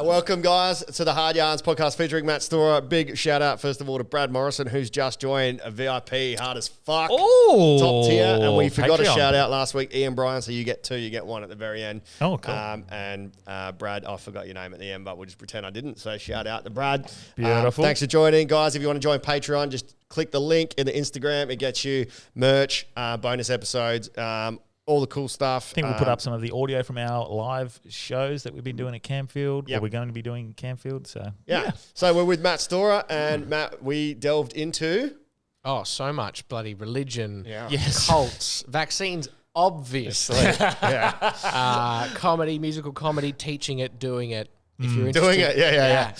Welcome, guys, to the Hard Yarns podcast featuring Matt Storer. Big shout out, first of all, to Brad Morrison, who's just joined a VIP, hard as fuck, top tier. And we forgot to shout out last week Ian Bryan, so you get two, you get one at the very end. Oh, cool. And Brad, I forgot your name at the end, but we'll just pretend I didn't. So shout out to Brad. Beautiful. Thanks for joining, guys. If you want to join Patreon, just click the link in the Instagram. It gets you merch, bonus episodes, all the cool stuff. I think we'll put up some of the audio from our live shows that we've been doing at Camfield, or we're going to be doing at Camfield. So yeah. So we're with Matt Storer, and Matt, we delved into so much bloody religion, yes, cults, vaccines, obviously, comedy, musical comedy, teaching it, doing it. If you're interested, doing it,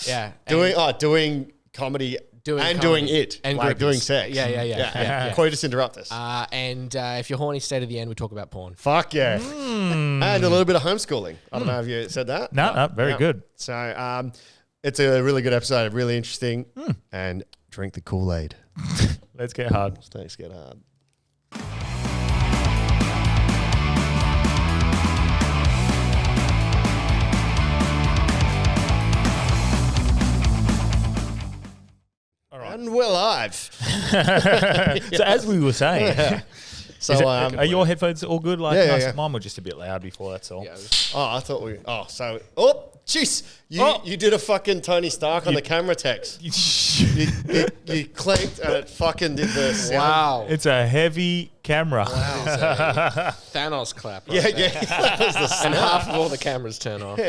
yeah. Doing comedy. Doing it, and like doing sex. Yeah. Quotus interruptus. And if you're horny, stay to the end. We talk about porn. Fuck yeah. And a little bit of homeschooling. I don't know if you said that. No, very good. So it's a really good episode, really interesting. And drink the Kool-Aid. Let's get hard. Let's get hard. And we're live. So as we were saying, so are your headphones all good? Like, yeah. Mine were just a bit loud before. That's all. Yeah, I thought we. Jeez, you did a fucking Tony Stark on the camera text. You clicked and it fucking did the sound. Wow, it's a heavy camera. Wow, Thanos clap. Right That was the and half of all the cameras turn off.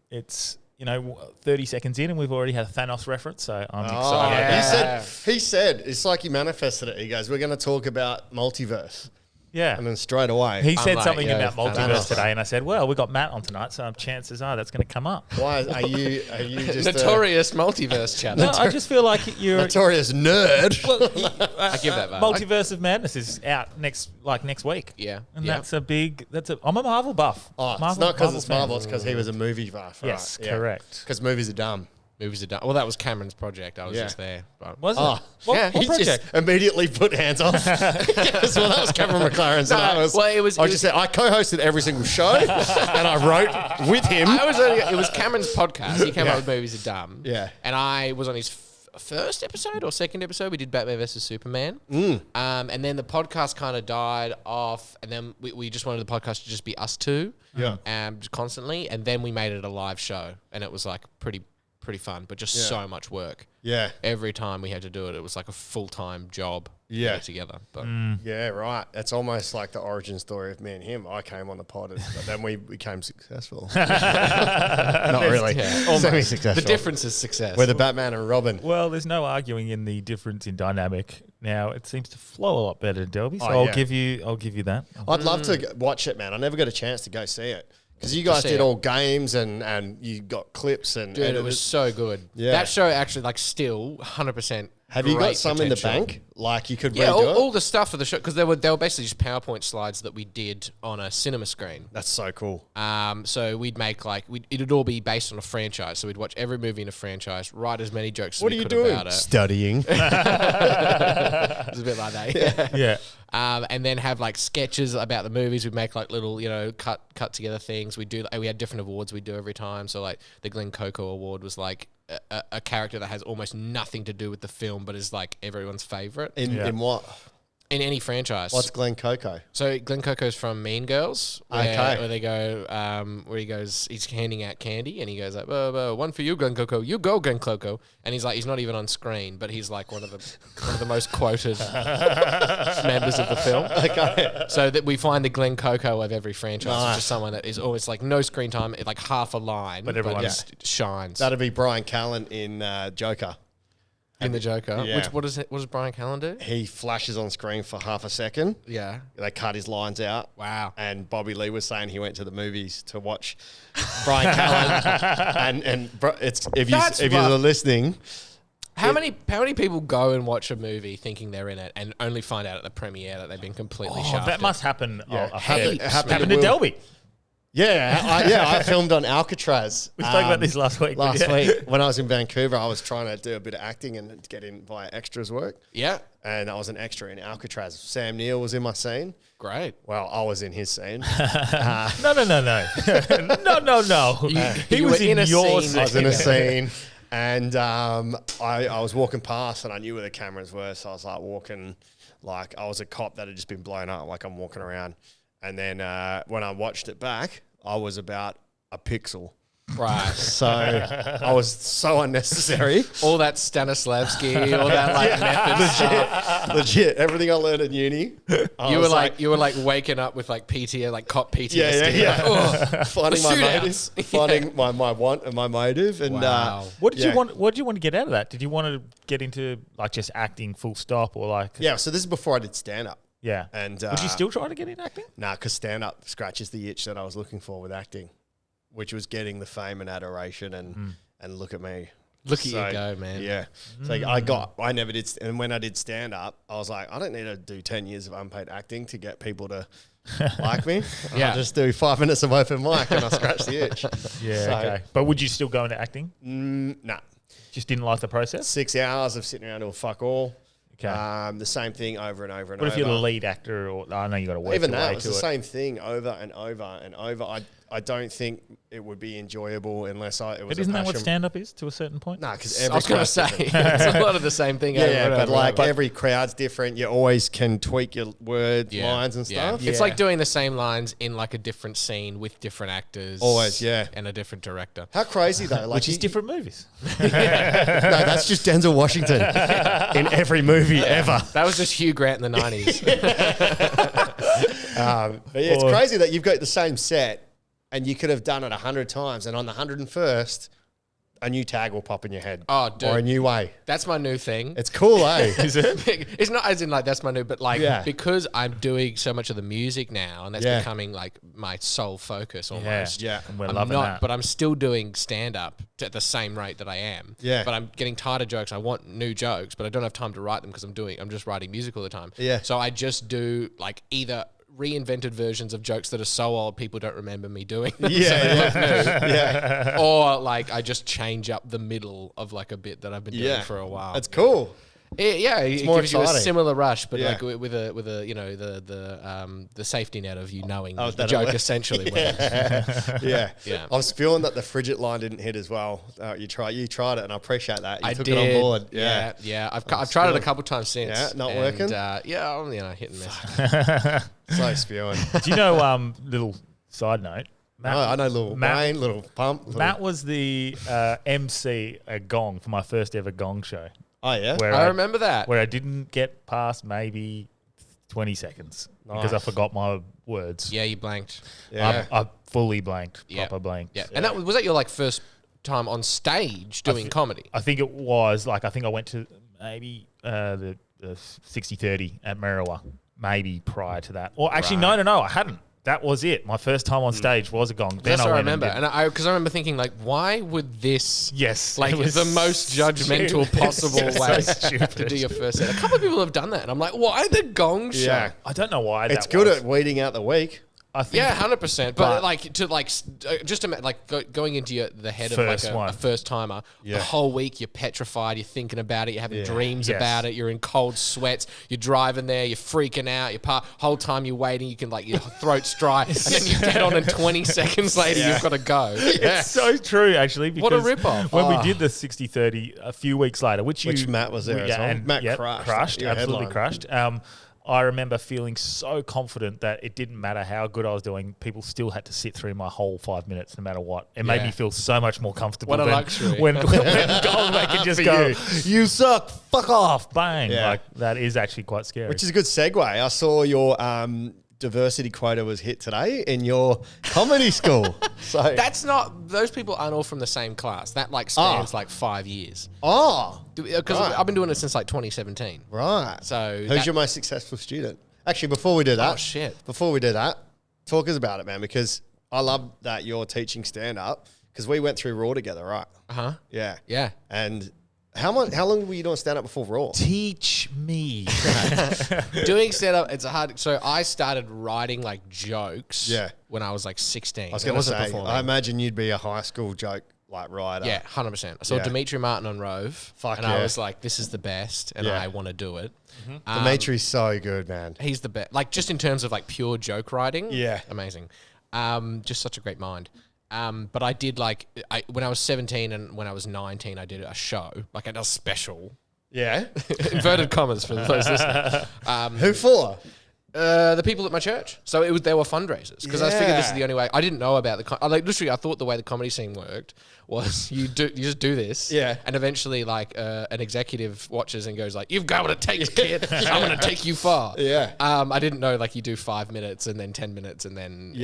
It's 30 seconds in and we've already had a Thanos reference, so I'm excited. Yeah. He said, it's like he manifested it. He goes, we're going to talk about multiverse. Yeah. And then straight away. He said something about Thanos. multiverse today, and I said, well, we've got Matt on tonight, so chances are that's going to come up. Why? Are you just notorious multiverse chatter? No, I just feel like you're notorious nerd. Well, I give that back. Multiverse of Madness is out next week. Yeah. And I'm a Marvel buff. It's not because it's Marvel, it's because he was a movie buff. Yes, right? Correct. Because movies are dumb. Movies are done. Well, that was Cameron's project. I was just there. But. Was it? What project? Just immediately put hands off. Yes, well, that was Cameron McLaren's. I co-hosted every single show, and I wrote with him. It was Cameron's podcast. He came up with Movies Are Dumb. Yeah. And I was on his first episode or second episode. We did Batman vs Superman. And then the podcast kind of died off, and then we just wanted the podcast to just be us two. Yeah. Just constantly, and then we made it a live show, and it was like pretty fun, but just so much work. Yeah. Every time we had to do it, it was like a full-time job to get together. But yeah, right. It's almost like the origin story of me and him. I came on the pod, but then we became successful. Not really. Yeah, semi-successful. The difference is success. We're the Batman and Robin. Well, there's no arguing in the difference in dynamic. Now it seems to flow a lot better, Delby. So I'll give you that. I'd love to watch it, man. I never got a chance to go see it. Because you guys did all games and you got clips and... Dude, it was so good. Yeah. That show actually, still 100% Have you got some in the bank? Like you could redo all the stuff for the show. Because they were basically just PowerPoint slides that we did on a cinema screen. That's so cool. So we'd make it'd all be based on a franchise. So we'd watch every movie in a franchise, write as many jokes as we could about it. Studying. It was a bit like that. Yeah. And then have sketches about the movies. We'd make little, cut together things. We had different awards we'd do every time. So the Glenn Coco Award was a character that has almost nothing to do with the film, but is everyone's favorite. In what? In any franchise. What's Glenn Coco? So Glenn Coco's from Mean Girls. Where they go, where he goes, he's handing out candy, and he goes one for you, Glenn Coco. You go, Glenn Coco. And he's he's not even on screen, but he's one of the most quoted members of the film. Okay. So that we find the Glenn Coco of every franchise. Nice. It's just someone that is always no screen time, half a line, but everyone just shines. That'd be Brian Callen in Joker. In the Joker. Yeah. What does Brian Callen do? He flashes on screen for half a second. Yeah. They cut his lines out. Wow. And Bobby Lee was saying he went to the movies to watch Brian Callen. and if you're listening... How many people go and watch a movie thinking they're in it and only find out at the premiere that they've been completely shafted? That must happen. Yeah. Happened to Delby. I filmed on Alcatraz. We spoke about this last week. Last week when I was in Vancouver, I was trying to do a bit of acting and get in via extras work. Yeah. And I was an extra in Alcatraz. Sam Neill was in my scene. Great. Well, I was in his scene. No. No. He was in your scene. I was in a scene. And I was walking past and I knew where the cameras were. So I was like walking like I was a cop that had just been blown up. Like I'm walking around. And then when I watched it back, I was about a pixel. Right. So I was so unnecessary. All that Stanislavski, all that like method stuff. Legit. Everything I learned at uni. You were like waking up with like PTSD, like cop PTSD. Yeah. Like, finding my motive. Finding my want and my motive. And what did you want? What did you want to get out of that? Did you want to get into like just acting full stop or like? Yeah. So this is before I did stand up. Yeah. And would you still try to get in acting? Nah, because stand up scratches the itch that I was looking for with acting, which was getting the fame and adoration and look at me. Look at you go, man. Yeah. So I never did. And when I did stand up, I was like, I don't need to do 10 years of unpaid acting to get people to like me. Yeah. I'll just do 5 minutes of open mic and I'll scratch the itch. Yeah. So, okay. But would you still go into acting? Nah. Just didn't like the process? 6 hours of sitting around doing fuck all. Okay. The same thing over and over and over. What if you're the lead actor? Or I know you got to work. Even that, it was the same thing over and over and over. I don't think it would be enjoyable unless it was. But isn't that what stand up is to a certain point? Nah, because I was going to say it's a lot of the same thing. But every crowd's different. You always can tweak your word lines and stuff. It's like doing the same lines in like a different scene with different actors. Always, yeah, and a different director. How crazy though! Like which is different movies. No, that's just Denzel Washington in every movie ever. That was just Hugh Grant in the 90s. But yeah, it's crazy that you've got the same set. And you could have done it 100 times, and on the 101st, a new tag will pop in your head. Oh, dude. Or a new way. That's my new thing. It's cool, eh? Is it? It's not as in like that's my new, but like because I'm doing so much of the music now, and that's becoming like my sole focus almost. Yeah. And we're loving that. But I'm still doing stand up at the same rate that I am. Yeah. But I'm getting tired of jokes. I want new jokes, but I don't have time to write them because I'm just writing music all the time. Yeah. So I just do like either reinvented versions of jokes that are so old people don't remember me doing. Yeah. Or like I just change up the middle of like a bit that I've been doing for a while. That's cool. It more gives you a exciting. similar rush, but like with a you know the safety net of you knowing the joke essentially. Yeah. I was feeling that the frigid line didn't hit as well. You tried it, and I apprate that. You took it on board. Yeah. I've tried it a couple times since. Yeah, not working. I'm hit and miss. So spewing. Do you know? Little side note. Matt, I know little Wayne, little Pump. Matt was the MC at Gong for my first ever Gong show. Oh, yeah? I remember that. Where I didn't get past maybe 20 seconds because I forgot my words. Yeah, you blanked. Yeah. I fully blanked, proper blanked. Yeah. And was that your like first time on stage doing comedy? I think it was. Like, I think I went to maybe the 60-30 at Merriwa, maybe prior to that. Or actually, no, I hadn't. That was it. My first time on stage was a Gong. That's what I remember. And because I remember thinking, like, why would this... Yes. Like, the most judgmental possible way to do your first set. A couple of people have done that. And I'm like, why the Gong show? Yeah. I don't know why It's good at weeding out the weak. I think 100%. But like to like just going into the head of like a first timer, the whole week you're petrified, you're thinking about it, you're having dreams about it, you're in cold sweats, you're driving there, you're freaking out, whole time you're waiting, you can like your throat's dry, and then you get on and 20 seconds later you've got to go. It's so true actually. Because what a rip-off. When we did the 60-30 a few weeks later, which Matt was there as well. And Matt crushed, absolutely crushed. I remember feeling so confident that it didn't matter how good I was doing. People still had to sit through my whole 5 minutes, no matter what. It made me feel so much more comfortable. What a luxury! When they can just go, you suck, fuck off, bang! Yeah. Like that is actually quite scary. Which is a good segue. I saw your diversity quota was hit today in your comedy school. So that's not; those people aren't all from the same class. That like spans like 5 years. Oh, because I've been doing it since like 2017. Right. So who's your most successful student? Actually, before we do that, before we do that, talk us about it, man. Because I love that you're teaching stand up. Because we went through Raw together, right? Yeah. And How long were you doing stand-up before Raw? Teach me. Doing stand-up, it's a hard... So I started writing like jokes when I was like 16. I was going to say, I imagine you'd be a high school joke like writer. Yeah, 100%. I saw Dimitri Martin on Rove, I was like, this is the best, and I want to do it. Dimitri's so good, man. He's the best. Like, just in terms of like pure joke writing, amazing. Just such a great mind. But I did like, when I was 17 and when I was 19, I did a show, like a special. Yeah. Inverted commas for those listening. Who for? The people at my church. So they were fundraisers because I figured this is the only way. I didn't know about literally, I thought the way the comedy scene worked was you just do this, and eventually like an executive watches and goes like, "You've got what it takes, kid. I'm going to take you far." Yeah. I didn't know like you do 5 minutes and then 10 minutes and then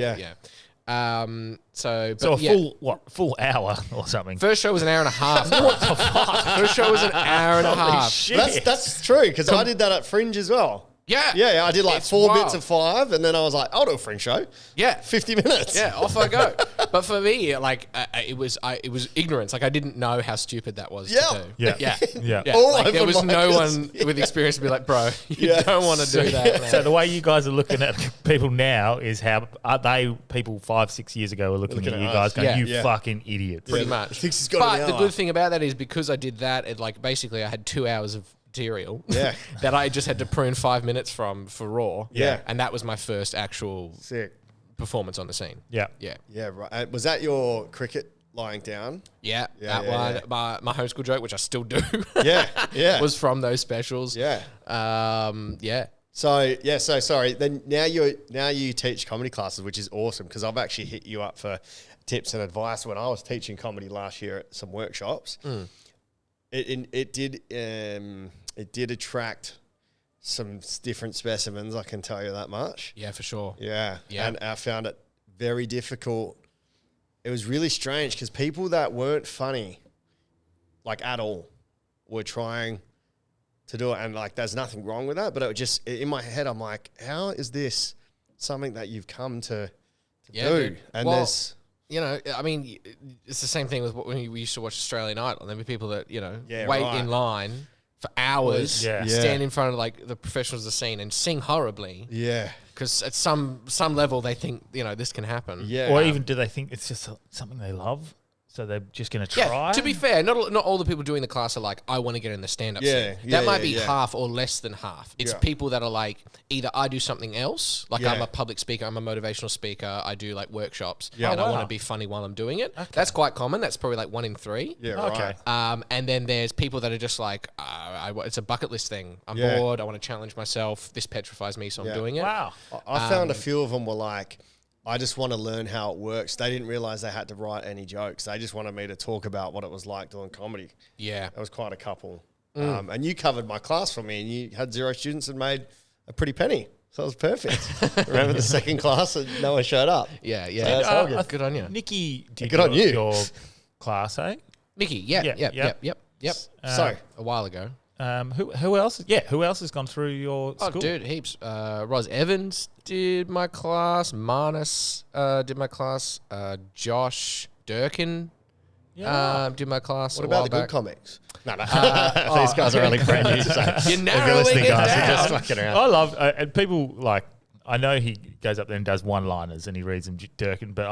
So a full hour or something. First show was an hour and a half. What the fuck? First show was an hour and a half. Shit. That's true because I did that at Fringe as well. Yeah. I did like 4 bits of 5, and then I was like, I'll do a Fringe show. Yeah, 50 minutes. Yeah, off I go. But for me, like it was ignorance. Like I didn't know how stupid that was to do. Yeah. Like, there was no one with experience to be like, bro, you don't want to do that. Man. So the way you guys are looking at people now is how people 5-6 years ago were looking at you guys going, you fucking idiots. Pretty much. But the good thing about that is because I did that, it like basically I had 2 hours of material that I just had to prune 5 minutes from for Raw. Yeah. And that was my first actual performance on the scene. Yeah, right. Was that your cricket lying down? Yeah. One. My homeschool joke, which I still do. Was from those specials. So sorry. Then now you teach comedy classes, which is awesome because I've actually hit you up for tips and advice when I was teaching comedy last year at some workshops. It did attract some different specimens, I can tell you that much. Yeah, for sure. Yeah. And I found it very difficult. It was really strange because people that weren't funny, like at all, were trying to do it. And like, there's nothing wrong with that. But it just, in my head, I'm like, how is this something that you've come to do? Dude. And there's... You know, I mean, it's the same thing with when we used to watch Australian Idol. There'd be people that, wait in line for hours, stand in front of like the professionals of the scene and sing horribly. Yeah. Because at some level they think, this can happen. Yeah. Or even do they think it's just something they love? So they're just going to try? Yeah, to be fair, not all the people doing the class are like, I want to get in the stand-up scene. That might be half or less than half. It's people that are like, either I do something else, like I'm a public speaker, I'm a motivational speaker, I do like workshops, and I want to be funny while I'm doing it. Okay. That's quite common. That's probably like 1 in 3. Yeah, okay. And then there's people that are just like, it's a bucket list thing. I'm bored, I want to challenge myself, this petrifies me, so I'm doing it. Wow. I found a few of them were like, I just want to learn how it works. They didn't realize they had to write any jokes. They just wanted me to talk about what it was like doing comedy. Yeah. That was quite a couple. And you covered my class for me and you had 0 students and made a pretty penny. So it was perfect. Remember the second class and no one showed up. Yeah. So that's all good. Good on you. Nikki did good on you. Your class, eh? Nikki, yep. So a while ago. Who else? Yeah, who else has gone through your school? Oh, dude, heaps. Ros Evans did my class. Marnus did my class. Josh Durkin did my class. What about the good comics? No. These guys are only brand new. So you're narrowing it down. Just fucking around. I love and people like. I know he goes up there and does one-liners and he reads them Durkin, but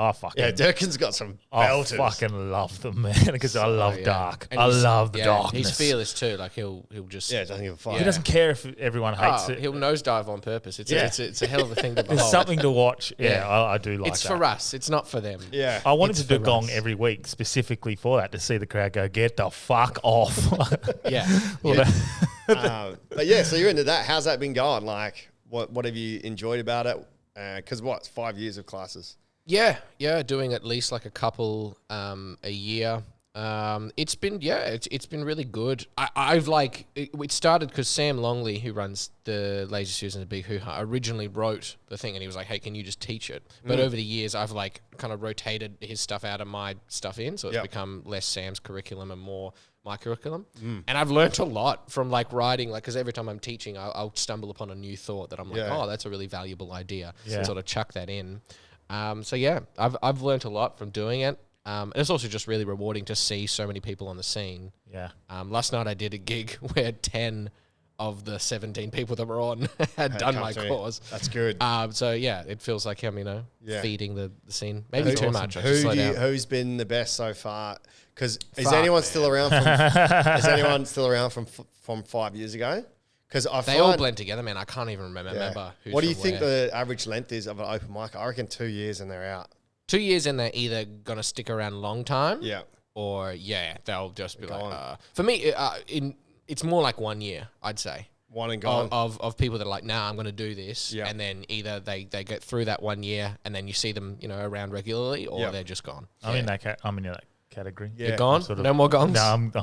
Durkin's got some belters. I fucking love them, man, because I love dark. I love the darkness. He's fearless too. Like he'll just doesn't give a fuck. He doesn't care if everyone hates it. He'll nosedive on purpose. It's a hell of a thing to behold. There's something to watch. I do like it's that. It's for us. It's not for them. Yeah, I wanted to do gong every week specifically for that to see the crowd go, get the fuck off. But so you're into that. How's that been going? Like, what have you enjoyed about it? Because it's 5 years of classes? Yeah, doing at least like a couple a year. It's been it's been really good. I've like it started because Sam Longley, who runs the Lazy Susan and the Big Hoo Ha, originally wrote the thing, and he was like, "Hey, can you just teach it?" But over the years, I've like kind of rotated his stuff out of my stuff in, so it's become less Sam's curriculum and more my curriculum. And I've learnt a lot from like writing, like because every time I'm teaching, I'll stumble upon a new thought that I'm like, oh, that's a really valuable idea. So sort of chuck that in. I've learnt a lot from doing it. It's also just really rewarding to see so many people on the scene. Yeah. Last night I did a gig where 10 of the 17 people that were on had done my course. That's good. So yeah, it feels like I'm, feeding the scene. Maybe Who's too awesome. much. Who's been the best so far? Because is anyone still around from 5 years ago? Because they all blend together, man. I can't even remember. Who's what do you think the average length is of an open mic? I reckon 2 years and they're out. 2 years and they're either gonna stick around a long time, or they'll just be for me, it's more like 1 year, I'd say. One and gone. Of people that are like, nah, I'm going to do this. And then either they get through that 1 year and then you see them, around regularly, or they're just gone. I'm in that category. You're gone? No more gongs? No, no.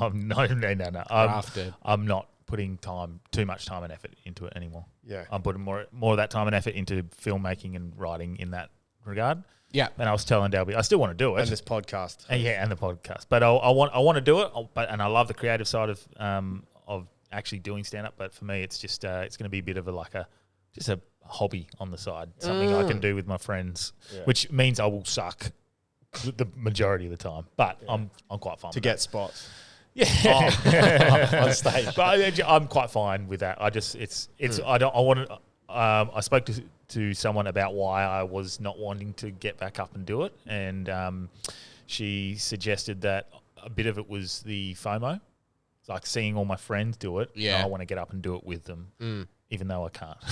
I'm not putting too much time and effort into it anymore. Yeah. I'm putting more of that time and effort into filmmaking and writing in that regard. Yeah. And I was telling Dalby, I still want to do it. And this podcast. And the podcast. But I want to do it, and I love the creative side of actually doing stand-up. But for me, it's just it's going to be a bit of a hobby on the side, something I can do with my friends, which means I will suck the majority of the time. But I'm quite fine to get spots. Yeah, on stage. But I'm quite fine with that. I spoke to someone about why I was not wanting to get back up and do it, and she suggested that a bit of it was the FOMO. It's like seeing all my friends do it. Yeah, and I want to get up and do it with them, even though I can't.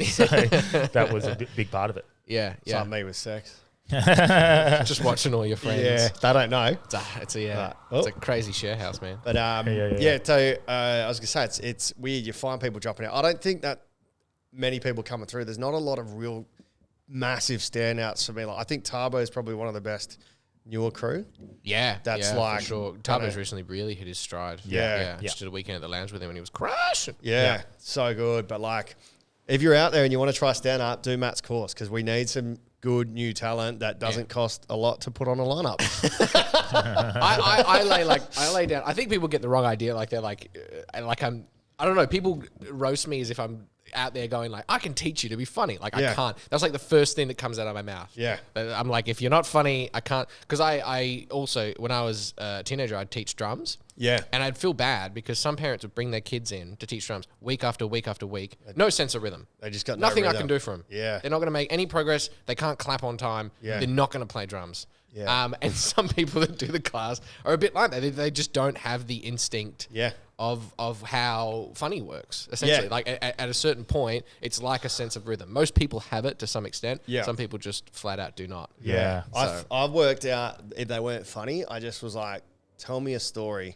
So that was a big part of it. Yeah, It's like me with sex. Just watching all your friends. Yeah, they don't know. It's a crazy share house, man. But so I was gonna say it's weird. You find people dropping out. I don't think that many people coming through. There's not a lot of real massive standouts for me. Like I think Tarbo is probably one of the best newer crew. Yeah, that's for sure. Tarbo's recently really hit his stride. Yeah. Just did a weekend at the lounge with him and he was crashing. Yeah, so good. But like, if you're out there and you want to try stand up, do Matt's course because we need some good new talent that doesn't cost a lot to put on a lineup. I lay down. I think people get the wrong idea. Like they're like I don't know. People roast me as if I'm out there going like, I can teach you to be funny. Like I can't. That's like the first thing that comes out of my mouth. Yeah. I'm like, if you're not funny, I can't. Because I also, when I was a teenager, I'd teach drums. Yeah. And I'd feel bad because some parents would bring their kids in to teach drums week after week after week. No sense of rhythm. They just got nothing no I can do for them. Yeah. They're not going to make any progress. They can't clap on time. Yeah. They're not going to play drums. Yeah. And some people that do the class are a bit like that. They just don't have the instinct of how funny works, essentially. Yeah. Like at a certain point, it's like a sense of rhythm. Most people have it to some extent. Yeah. Some people just flat out do not. Yeah. So. I've worked out if they weren't funny, I just was like, tell me a story,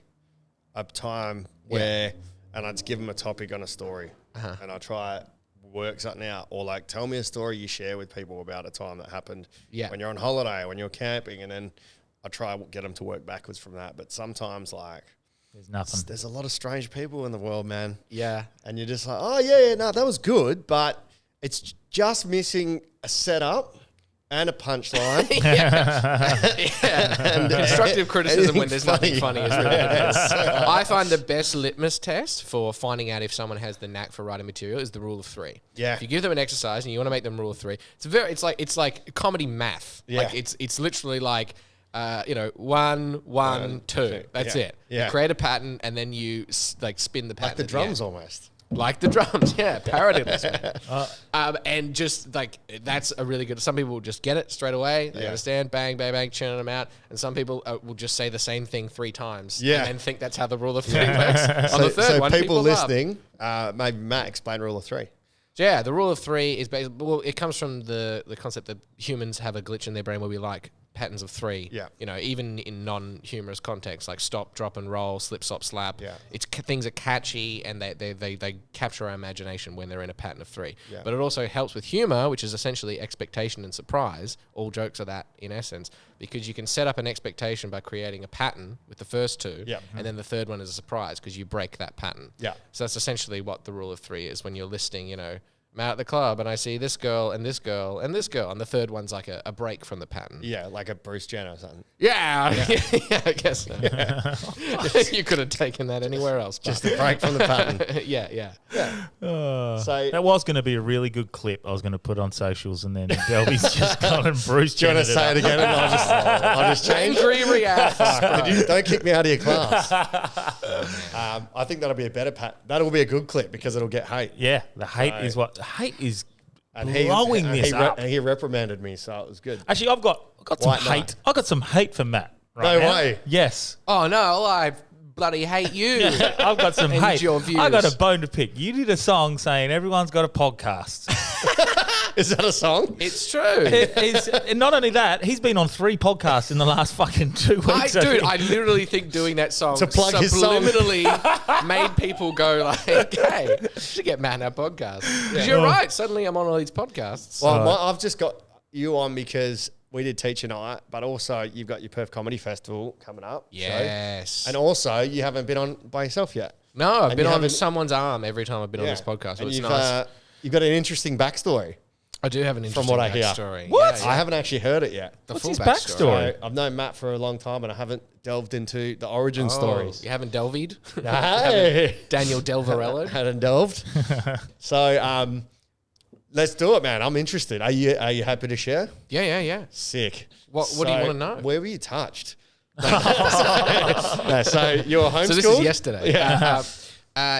a time where, and I'd just give them a topic on a story and I try work something out, or like tell me a story you share with people about a time that happened when you're on holiday, when you're camping, and then I try to get them to work backwards from that. But sometimes like there's nothing. There's a lot of strange people in the world, man. Yeah. And you're just like, oh yeah, no, that was good, but it's just missing a setup and a punchline. And constructive criticism when there's nothing funny is really good. I find the best litmus test for finding out if someone has the knack for writing material is the rule of three. Yeah. If you give them an exercise and you want to make them rule of three, it's like comedy math. Yeah. Like it's literally like 1, 2. That's it. Yeah. You create a pattern and then you spin the pattern. Like the drums almost. Like the drums, parody this. And just like that's a really good. Some people will just get it straight away. They understand, bang, bang, bang, churning them out. And some people will just say the same thing 3 times, and then think that's how the rule of 3 works. On the third one, people listening, maybe Matt explain rule of 3. So yeah, the rule of 3 is basically it comes from the concept that humans have a glitch in their brain where we like patterns of 3. Yeah. Even in non-humorous contexts like stop, drop, and roll, slip, stop, slap. Yeah. Things are catchy and they capture our imagination when they're in a pattern of 3. Yeah. But it also helps with humor, which is essentially expectation and surprise. All jokes are that in essence, because you can set up an expectation by creating a pattern with the first 2, and then the third one is a surprise because you break that pattern. Yeah. So that's essentially what the rule of 3 is when you're listing, I'm out at the club and I see this girl and this girl and this girl. And the third one's like a break from the pattern. Yeah, like a Bruce Jenner or something. Yeah, I guess so. Yeah. You could have taken that anywhere else. Just a break from the pattern. Yeah. So that was going to be a really good clip. I was going to put on socials, and then Delby's just gone and Bruce. Do you want to say it again? And I'll just change. Angry reaction. Don't kick me out of your class. I think that'll be a better that'll be a good clip because it'll get hate. Yeah, the hate is what hate is and blowing this up. And he reprimanded me, so it was good. Actually, I've got some hate. I got some hate for Matt. Right no now. way. Yes. Oh no, I bloody hate you. Yeah, I've got some hate. Your views. I got a bone to pick. You did a song saying everyone's got a podcast. Is that a song? It's true. And not only that, he's been on 3 podcasts in the last fucking 2 weeks. I literally think doing that song to plug his song subliminally made people go like, hey, we should get Matt in our podcast. Because you're right. Suddenly I'm on all these podcasts. Well, I've just got you on because we did teacher night, but also you've got your Perth Comedy Festival coming up. Yes. So, and also you haven't been on by yourself yet. No, I've been on someone's arm every time I've been on this podcast. So and it's nice. You've got an interesting backstory. I do have an interesting from what backstory. I hear. What? I haven't actually heard it yet. What's his backstory? So I've known Matt for a long time and I haven't delved into the origin stories. You haven't delved? Hey. Daniel Delvarello? Hadn't delved. So let's do it, man. I'm interested. Are you happy to share? Yeah. Sick. What do you want to know? Where were you touched? So you're homeschooled? So this is yesterday. Yeah.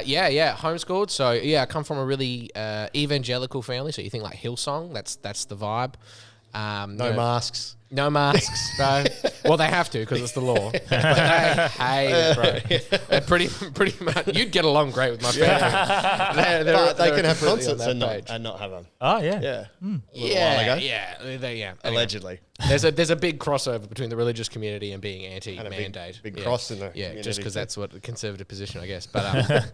Yeah, homeschooled. So I come from a really evangelical family. So you think like Hillsong, that's the vibe. No masks. No masks, bro. Well, they have to because it's the law. But they hate it, bro. They're pretty much. You'd get along great with my family. But they can have completely on concerts that and not have them. Oh, yeah. Yeah. Yeah. Allegedly. There's a big crossover between the religious community and being anti-mandate. And a big cross in the community, just because too. that's what the conservative position, I guess. But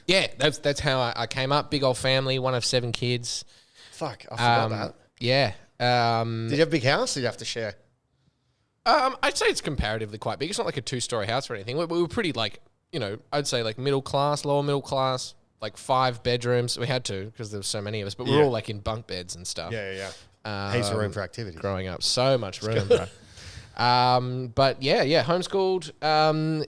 that's how I came up. Big old family, one of 7 kids. Fuck, I forgot that. Yeah. Did you have a big house or did you have to share? I'd say it's comparatively quite big. It's not like a 2-story house or anything. We were pretty I'd say like middle class, lower middle class, like 5 bedrooms. We had to because there were so many of us, but we were all like in bunk beds and stuff. Yeah. Heaps of room for activities. Growing up, so much room, bro. But homeschooled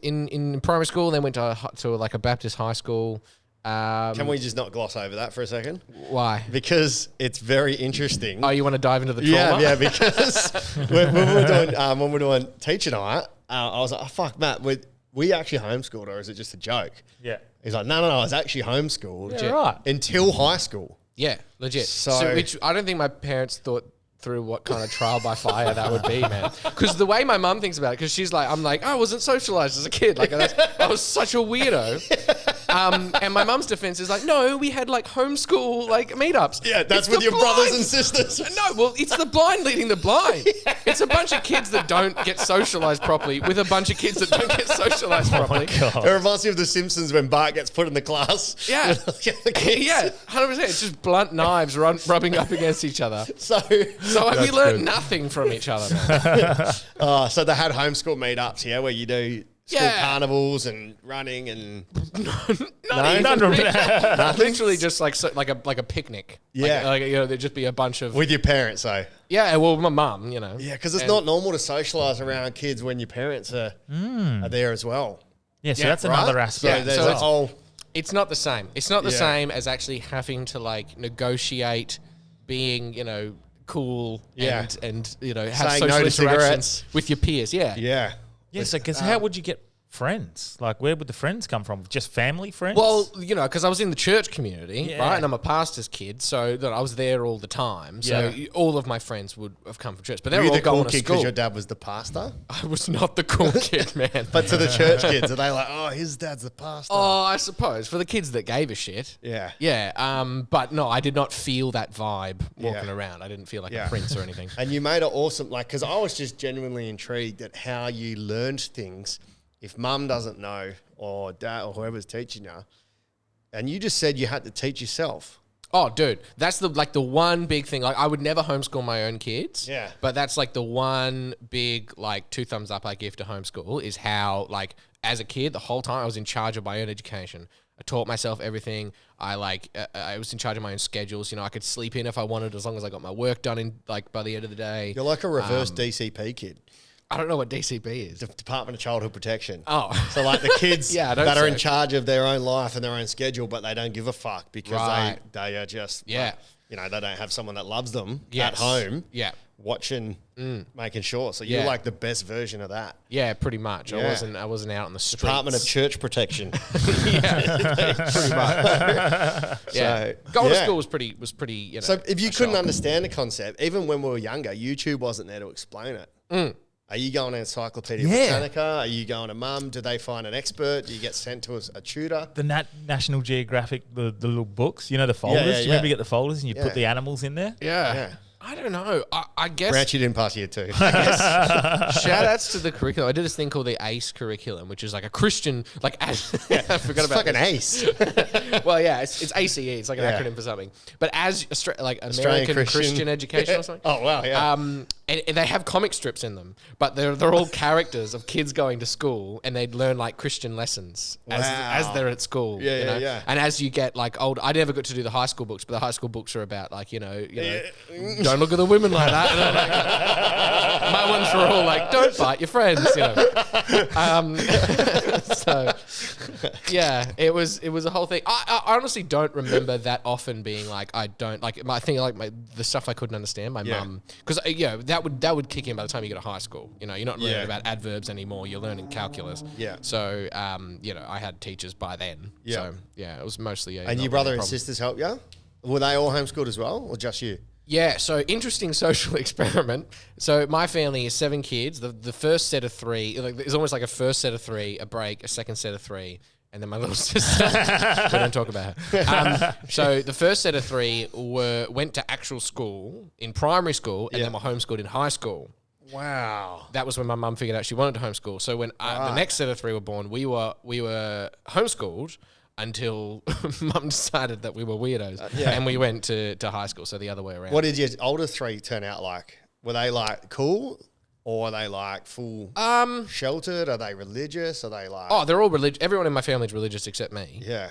in primary school, then went to like a Baptist high school. Can we just not gloss over that for a second? Why? Because it's very interesting. Oh, you want to dive into the trauma? Yeah, because when we're doing teacher night, I was like, oh, fuck, Matt, we actually homeschooled or is it just a joke? Yeah. He's like, no, I was actually homeschooled. Yeah, right. Until high school. Yeah, legit. So which I don't think my parents thought through what kind of trial by fire that would be, man. Because the way my mum thinks about it, because she's like, I'm like, I wasn't socialized as a kid. Like, I was such a weirdo. And my mum's defense is like, no, we had like homeschool like meetups. Yeah, that's with your brothers and sisters. No, well, it's the blind leading the blind. It's a bunch of kids that don't get socialized properly with a bunch of kids that don't get socialized properly. It reminds me of The Simpsons when Bart gets put in the class. Yeah. Yeah, 100%. It's just blunt knives rubbing up against each other. So we learned nothing from each other, man. So they had homeschool meetups, yeah, where you do school carnivals and running and literally just like a picnic. Yeah, like there'd just be a bunch of with your parents, though. Yeah, well, my mum, Yeah, because it's not normal to socialise around kids when your parents are there as well. Yeah, so that's another aspect. So it's not the same. It's not the same as actually having to like negotiate being, cool and have social interactions with your peers. Yeah. Yeah, so because how would you get friends? Like, where would the friends come from? Just family friends? Well, because I was in the church community, right? And I'm a pastor's kid, so that I was there all the time. So all of my friends would have come from church. But they were all going to school. Because your dad was the pastor? I was not the cool kid, man. But to the church kids, are they like, oh, his dad's the pastor? Oh, I suppose. For the kids that gave a shit. Yeah. Yeah. But no, I did not feel that vibe walking around. I didn't feel like a prince or anything. And you made it awesome, because I was just genuinely intrigued at how you learned things. If mum doesn't know or dad or whoever's teaching you, and you just said you had to teach yourself. Oh, dude, that's the one big thing. Like, I would never homeschool my own kids. Yeah. But that's like the one big 2 thumbs up I give to homeschool is how as a kid the whole time I was in charge of my own education. taught myself everything. I was in charge of my own schedules. I could sleep in if I wanted, as long as I got my work done in by the end of the day. You're like a reverse DCP kid. I don't know what DCP is. Department of Childhood Protection. Oh. So like the kids that are in so. charge of their own life and their own schedule, but they don't give a fuck because they are just, they don't have someone that loves them at home watching, making sure. So you're like the best version of that. Yeah, pretty much. Yeah. I wasn't out on the streets. Department of Church Protection. Pretty much. Going to school was pretty, So if you couldn't understand the concept, even when we were younger, YouTube wasn't there to explain it. Are you going to Encyclopedia Britannica? Are you going to Mum? Do they find an expert? Do you get sent to a tutor? The National Geographic, the little books, the folders. Do you remember you get the folders and you put the animals in there? Yeah. I don't know. I guess. Branch, you didn't pass year 2. Shout outs to the curriculum. I did this thing called the ACE curriculum, which is like a Christian, I forgot about fucking ACE. Well, it's ACE. It's like an acronym for something. But as American Christian Education or something. Oh, wow, yeah. And they have comic strips in them, but they're all characters of kids going to school, and they'd learn like Christian lessons as they're at school. Yeah. And as you get like old, I never got to do the high school books, but the high school books are about don't look at the women like that. And my ones were all like, don't fight your friends. So it was a whole thing. I honestly don't remember that often being like, I don't like my thing, the stuff I couldn't understand. My mum, because that would kick in by the time you get to high school. You're not learning about adverbs anymore. You're learning calculus. Yeah. So I had teachers by then. Yeah. So it was mostly. And your brother and sisters helped you? Were they all homeschooled as well, or just you? Yeah, so interesting social experiment. So my family is 7 kids. The first set of 3, it's almost like a first set of 3, a break, a second set of 3, and then my little sister. We don't talk about her. So the first set of 3 went to actual school in primary school, and then were homeschooled in high school. Wow. That was when my mum figured out she wanted to homeschool. So when the next set of 3 were born, we were homeschooled until Mum decided that we were weirdos, and we went to high school. So the other way around. What did your older 3 turn out like? Were they like cool, or are they like full sheltered? Are they religious? Are they like? Oh, they're all religious. Everyone in my family is religious except me. Yeah.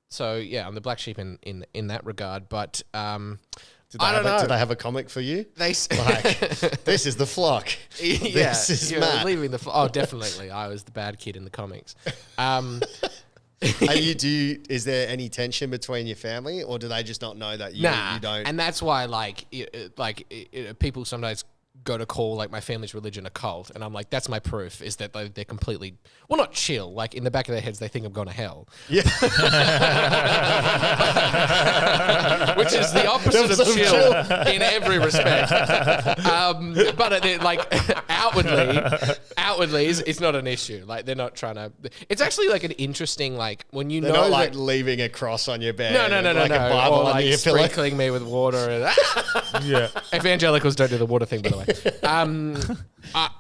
So I'm the black sheep in that regard. But Did they have a comic for you? They like, this is the flock. This is Matt. Leaving the flock. Oh, definitely. I was the bad kid in the comics. Is there any tension between your family, or do they just not know that you don't? And that's why people sometimes go to call like my family's religion a cult, and I'm like, that's my proof, is that they're completely, well, not chill, like in the back of their heads they think I'm going to hell. Yeah. Which is the opposite of chill in every respect. But outwardly it's not an issue. Like they're not trying to, it's actually like an interesting, like when you they're know not like leaving a cross on your bed. No. A Bible or under your pillow. Sprinkling me with water. And Yeah. Evangelicals don't do the water thing, by the way.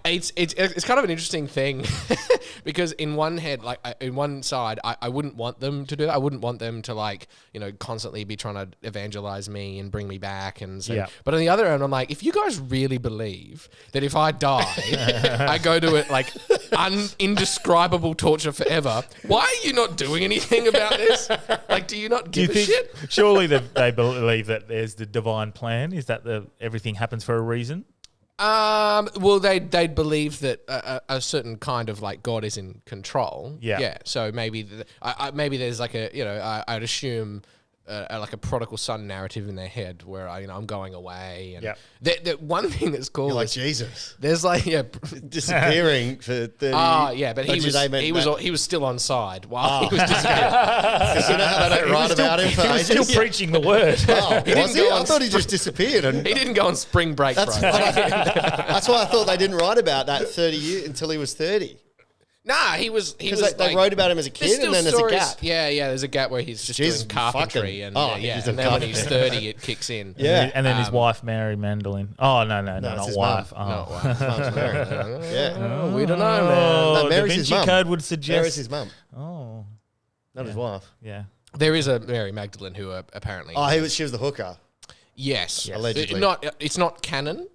It's kind of an interesting thing because in one head, like in one side, I wouldn't want them to do that. I wouldn't want them to constantly be trying to evangelize me and bring me back and say, but on the other end, I'm like, if you guys really believe that if I die, I go to it like indescribable torture forever, why are you not doing anything about this? Like, do you not give a shit? Surely they believe that there's the divine plan. Is that everything happens for a reason? Well, they'd believe that a certain kind of like God is in control. Yeah. So maybe maybe there's like I'd assume like a prodigal son narrative in their head where I'm going away, and the one thing that's cool. You're like Jesus. There's like disappearing for 30. But he was still on side while he was disappearing. Because you know how they don't write about him. He was still preaching the word. Oh, was he? I thought he just disappeared. And he didn't go on spring break. That's why I thought they didn't write about that 30 years until he was 30. Nah, he was because they wrote about him as a kid, and then there's a gap. Yeah, there's a gap where he's just doing carpentry, and then when he's 30, it kicks in. Yeah, and then his wife Mary mandolin. Oh no, not wife. Not wife. His mum's Mary. Yeah, we don't know, man. No, Mary's his mum. Code would suggest Mary's his mum. Oh, not his wife. Yeah, there is a Mary Magdalene who apparently. She was the hooker. Yes. Allegedly. It's not canon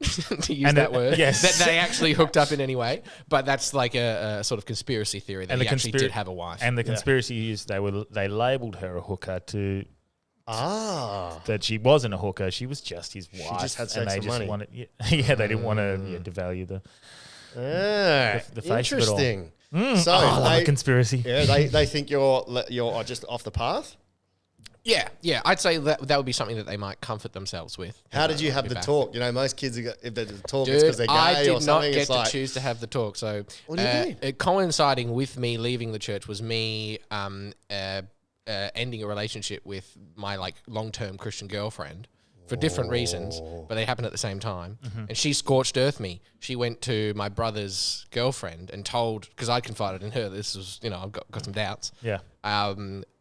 to use that word. Yes. That they actually hooked up in any way, but that's like a sort of conspiracy theory that he actually did have a wife. And the conspiracy is they labelled her a hooker that she wasn't a hooker. She was just his wife. She just had sex for money. They didn't want to devalue the face of it all. Interesting. So I love a conspiracy. Yeah, they think you're just off the path. Yeah. I'd say that would be something that they might comfort themselves with. How did you have the talk? You know, most kids, if they talk, Dude, it's because they're gay or something. I did not get to choose to have the talk. So what do you mean? Coinciding with me leaving the church was me ending a relationship with my like long-term Christian girlfriend for different reasons, but they happened at the same time. Mm-hmm. And she scorched earth me. She went to my brother's girlfriend and told, because I confided in her, this was, I've got some doubts. Yeah.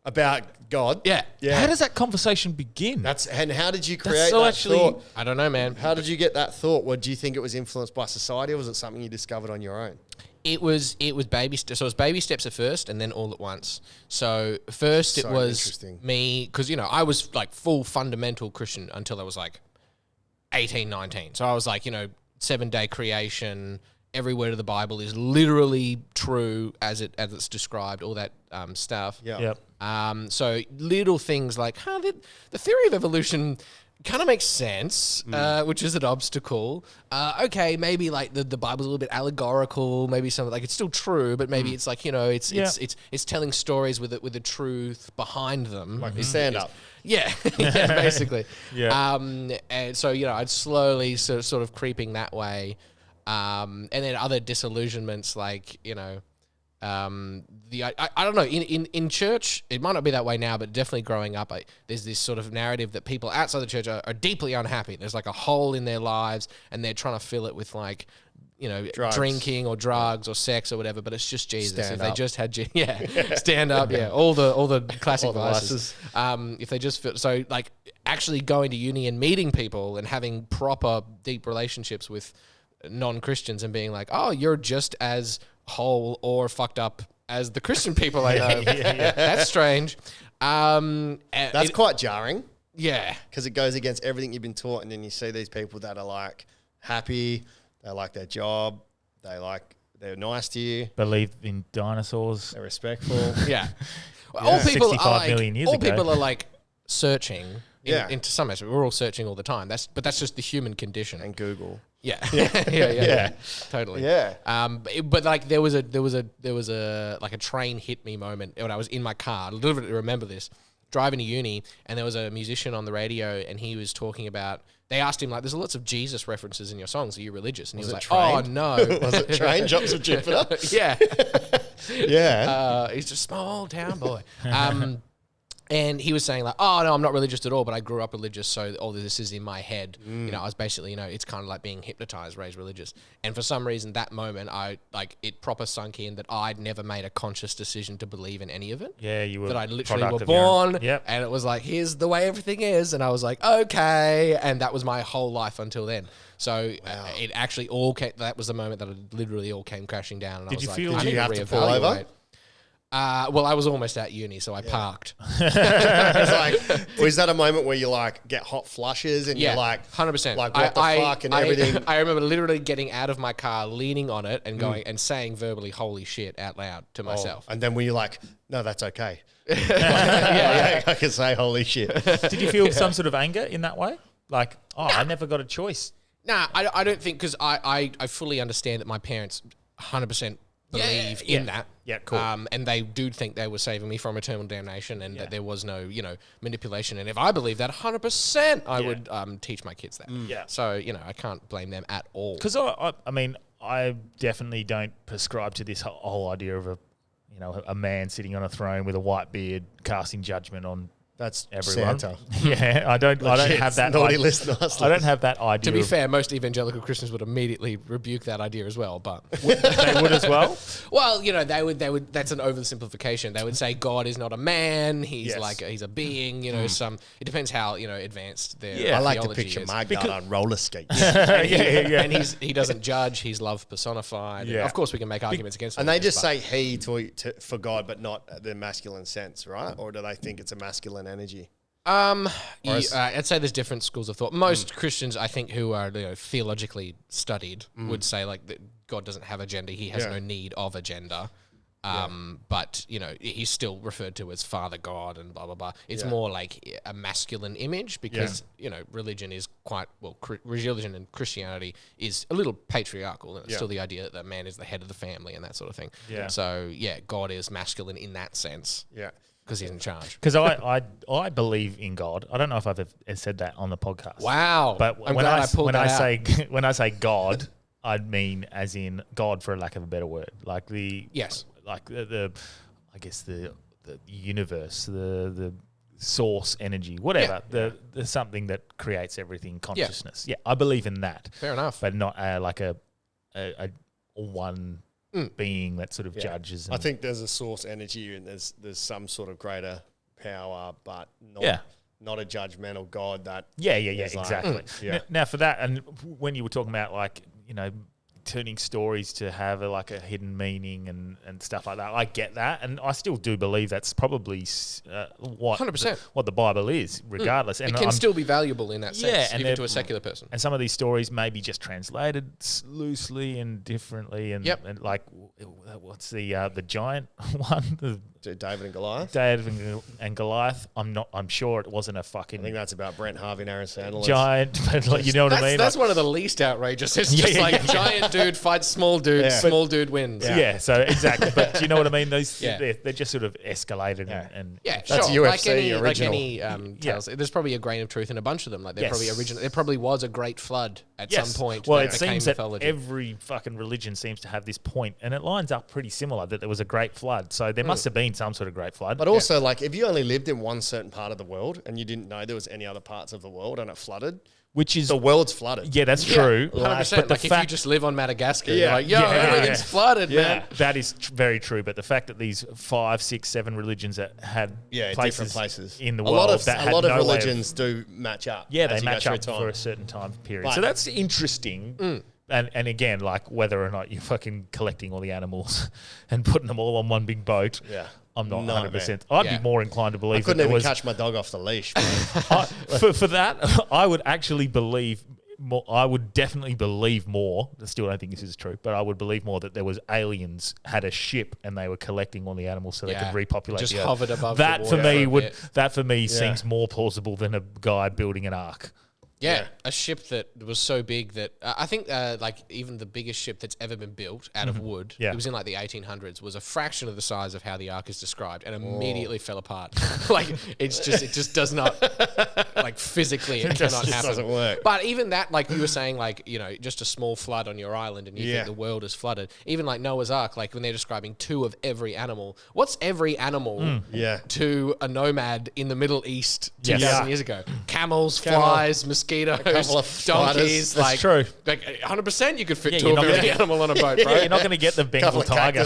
About God. Yeah. How does that conversation begin? And how did you create that thought? I don't know, man. How did you get that thought? Do you think it was influenced by society, or was it something you discovered on your own? It was baby steps. So it was baby steps at first, and then all at once. So first it was me, because I was like full fundamental Christian until I was like 18, 19. So I was like 7-day creation. Every word of the Bible is literally true as it's described. All that stuff. Yeah. Yep. So little things like the theory of evolution kind of makes sense, which is an obstacle. Okay, maybe like the Bible's a little bit allegorical. Maybe some like it's still true, but maybe it's like it's telling stories with the truth behind them. Like stand up. Yeah, basically. Yeah. And so I'd slowly sort of creeping that way, and then other disillusionments like I don't know, in church it might not be that way now, but definitely growing up there's this sort of narrative that people outside the church are deeply unhappy. There's like a hole in their lives and they're trying to fill it with like drugs. Drinking or drugs or sex or whatever, but it's just Jesus. If they just had stand up, all the classic vices. If they just feel so, like actually going to uni and meeting people and having proper deep relationships with non-Christians and being like, oh, you're just as whole or fucked up as the Christian people I know. That's strange. That's quite jarring. Yeah. Because it goes against everything you've been taught, and then you see these people that are like happy, they like their job, they're nice to you. Believe in dinosaurs. They're respectful. Yeah. All people 65 are like, million years ago. People are like searching into some aspect. We're all searching all the time. That's just the human condition. And Google. Yeah. Yeah. Totally. Yeah. But like there was a like a train hit me moment when I was in my car. I literally remember this, driving to uni, and there was a musician on the radio and he was talking about, they asked him like, there's lots of Jesus references in your songs. Are you religious? And he was like, oh no. Was it Train? Drops of Jupiter? Yeah. Yeah. He's just a small town boy. And he was saying like, oh, no, I'm not religious at all, but I grew up religious, so all this is in my head. I was basically, it's kind of like being hypnotized, raised religious. And for some reason, that moment, it proper sunk in that I'd never made a conscious decision to believe in any of it. Yeah, you were. That I literally were born, and it was like, here's the way everything is. And I was like, okay. And that was my whole life until then. So it actually all came, that was the moment that it literally all came crashing down. And Did I was you like, feel did you have to pull over? Well, I was almost at uni, so I parked. Was that a moment where you like get hot flushes and you're like 100%, like what the fuck and everything? I remember literally getting out of my car, leaning on it, and going and saying verbally "holy shit" out loud to myself. And then were you like, no, that's okay? I can say holy shit. Did you feel some sort of anger in that way? Like, I never got a choice. Nah, I don't think, because I fully understand that my parents 100% believe in that. Yeah, cool. And they do think they were saving me from eternal damnation and that there was no, manipulation. And if I believe that 100%, I would teach my kids that. Yeah. So, I can't blame them at all. Because I mean, I definitely don't prescribe to this whole idea of a man sitting on a throne with a white beard casting judgment on That's everyone. Santa. Yeah, I don't have that. Naughty listeners. I don't have that idea. To be fair, most evangelical Christians would immediately rebuke that idea as well. But they would as well. Well, they would. That's an oversimplification. They would say God is not a man. He's he's a being. It depends how advanced their I like to theology picture is. my God on roller skates. And he doesn't judge. He's love personified. Yeah. Of course, we can make arguments against. And they just say he for God, but not the masculine sense, right? Or do they think it's a masculine energy? I'd say there's different schools of thought. Most Christians, I think, who are theologically studied, would say like that God doesn't have a gender. He has no need of a gender. But he's still referred to as Father God and blah blah blah. It's more like a masculine image because religion is quite religion and Christianity is a little patriarchal, and it's still the idea that the man is the head of the family and that sort of thing. Yeah. So God is masculine in that sense. Yeah. Because he's in charge. Because I believe in God. I don't know if I've ever said that on the podcast. Wow! But when I say God, I mean as in God, for lack of a better word, like the I guess the universe, the source energy, whatever. The something that creates everything, consciousness. Yeah, I believe in that. Fair enough. But not like a one being that sort of judges. I think there's a source energy and there's some sort of greater power, but not a judgmental God that exactly. Now for that, and when you were talking about like turning stories to have a hidden meaning and stuff like that, I get that, and I still do believe that's probably what 100% what the Bible is, regardless. And it can still be valuable in that sense, even to a secular person. And some of these stories may be just translated loosely and differently, and like what's the giant one? David and Goliath. David and Goliath. I'm sure it wasn't a fucking. I think that's about Brent Harvey and Aaron Sandler. Giant, but you know what I mean. That's one of the least outrageous. It's just giant dude fights small dude, small dude wins. Yeah, so exactly. But do you know what I mean? Those they're just sort of escalated and that's sure. UFC original. Like any tales, there's probably a grain of truth in a bunch of them. Like there probably was a great flood at some point. Well, it seems that every fucking religion seems to have this point, and it lines up pretty similar that there was a great flood. So there must have been some sort of great flood. But also, like, if you only lived in one certain part of the world and you didn't know there was any other parts of the world and it flooded, which is the world's flooded. Yeah, that's true. 100%. But if you just live on Madagascar, you're like, everything's flooded, man. That is very true. But the fact that these 5, 6, 7 religions that had different places in the world, a lot of religions do match up. Yeah, they match up for a certain time period. So that's interesting. And again, like whether or not you're fucking collecting all the animals and putting them all on one big boat. Yeah. I'm not 100%. I'd be more inclined to believe. I couldn't even catch my dog off the leash. For that, I would actually believe more. I would definitely believe more. I still don't think this is true, but I would believe more that there was aliens had a ship and they were collecting all the animals so they could repopulate. Just the earth. hovered above. That for me seems more plausible than a guy building an ark. Yeah, a ship that was so big that I think like even the biggest ship that's ever been built out of wood, it was in like the 1800s, was a fraction of the size of how the Ark is described, and immediately fell apart. Like it just does not, like physically it cannot happen. Doesn't work. But even that, like you were saying, like just a small flood on your island, and you think the world is flooded. Even like Noah's Ark, like when they're describing 2 of every animal, what's every animal to a nomad in the Middle East 2,000 years ago? Camels, flies, mosquitoes, donkeys. That's true. Like 100%, you could fit 2 of every animal on a boat, right? You're not going to get the Bengal tiger.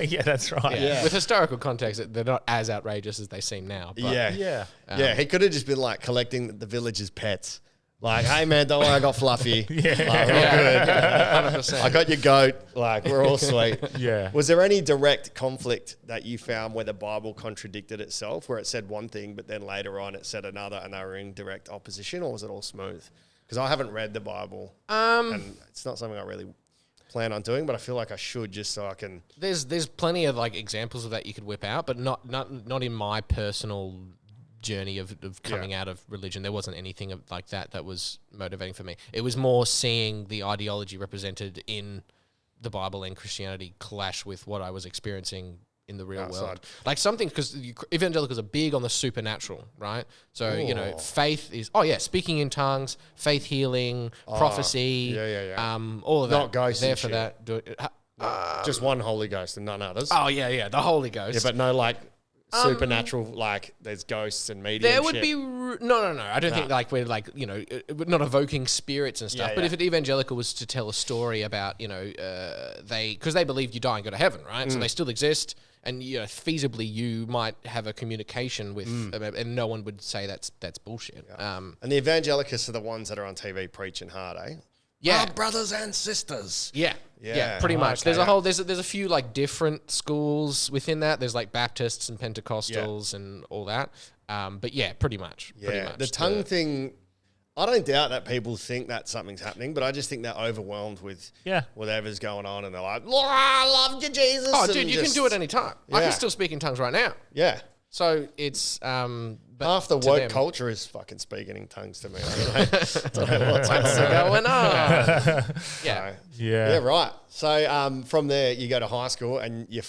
Yeah, that's right. Yeah. With historical context, they're not as outrageous as they seem now. But he could have just been like collecting the villagers' pets. Like, hey man, don't worry, I got Fluffy. Like, we're good. 100%. I got your goat. Like, we're all sweet. Yeah. Was there any direct conflict that you found where the Bible contradicted itself, where it said one thing, but then later on it said another, and they were in direct opposition, or was it all smooth? Because I haven't read the Bible, and it's not something I really plan on doing, but I feel like I should, just so I can. There's plenty of like examples of that you could whip out, but not in my personal journey of coming out of religion. There wasn't anything like that was motivating for me. It was more seeing the ideology represented in the Bible and Christianity clash with what I was experiencing in the real world. Like something, because evangelicals are big on the supernatural, right? So, faith is, speaking in tongues, faith healing, prophecy, all of that. Not ghosts there and for shit. that. Just one Holy Ghost and none others. Oh, yeah, the Holy Ghost. Yeah, but no, like, supernatural, like there's ghosts and medium. There would be no. I don't think like we're like we're not evoking spirits and stuff. But if an evangelical was to tell a story about because they believe you die and go to heaven, right? So they still exist, and feasibly you might have a communication with, and no one would say that's bullshit. Yeah. And the evangelicals are the ones that are on TV preaching hard, eh? Yeah, our brothers and sisters. Yeah, pretty much. Okay. There's a few like different schools within that. There's like Baptists and Pentecostals and all that. But yeah, pretty much. The tongue thing, I don't doubt that people think that something's happening, but I just think they're overwhelmed with whatever's going on, and they're like, I love you, Jesus. Oh, dude, you can do it any time. I can still speak in tongues right now. Yeah. So it's half the woke culture is fucking speaking in tongues to me. I don't know what's going on. Yeah, right. So from there, you go to high school and you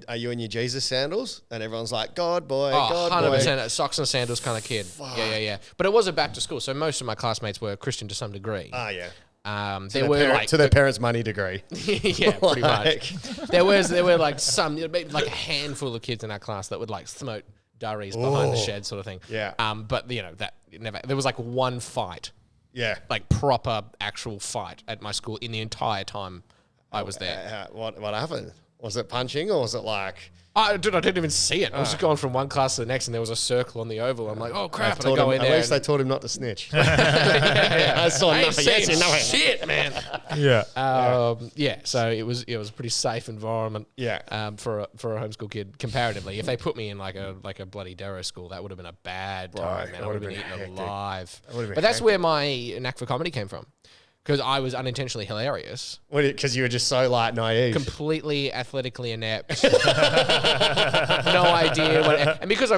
are you in your Jesus sandals? And everyone's like, God boy, God 100%. boy. Socks and sandals kind of kid. Fuck. Yeah. But it was a back to school, so most of my classmates were Christian to some degree. Ah, yeah. To their parents' money degree. Yeah, pretty much. There were like like a handful of kids in our class that would like smoke durries behind the shed sort of thing. Yeah. But that never. There was like one fight. Yeah. Like proper actual fight at my school in the entire time I was there. What happened? Was it punching or was it like? I didn't even see it. I was just going from one class to the next, and there was a circle on the oval. I'm like, oh crap! And I go in there. At least they taught him not to snitch. I saw nothing. Yes, you know it. Shit, man. Yeah. So it was a pretty safe environment. Yeah. For a homeschool kid comparatively. If they put me in like a bloody Darrow school, that would have been a bad time, man. I would have been eaten alive. But that's where my knack for comedy came from. Because I was unintentionally hilarious. Because you were just so like naive. Completely athletically inept. No idea what. And because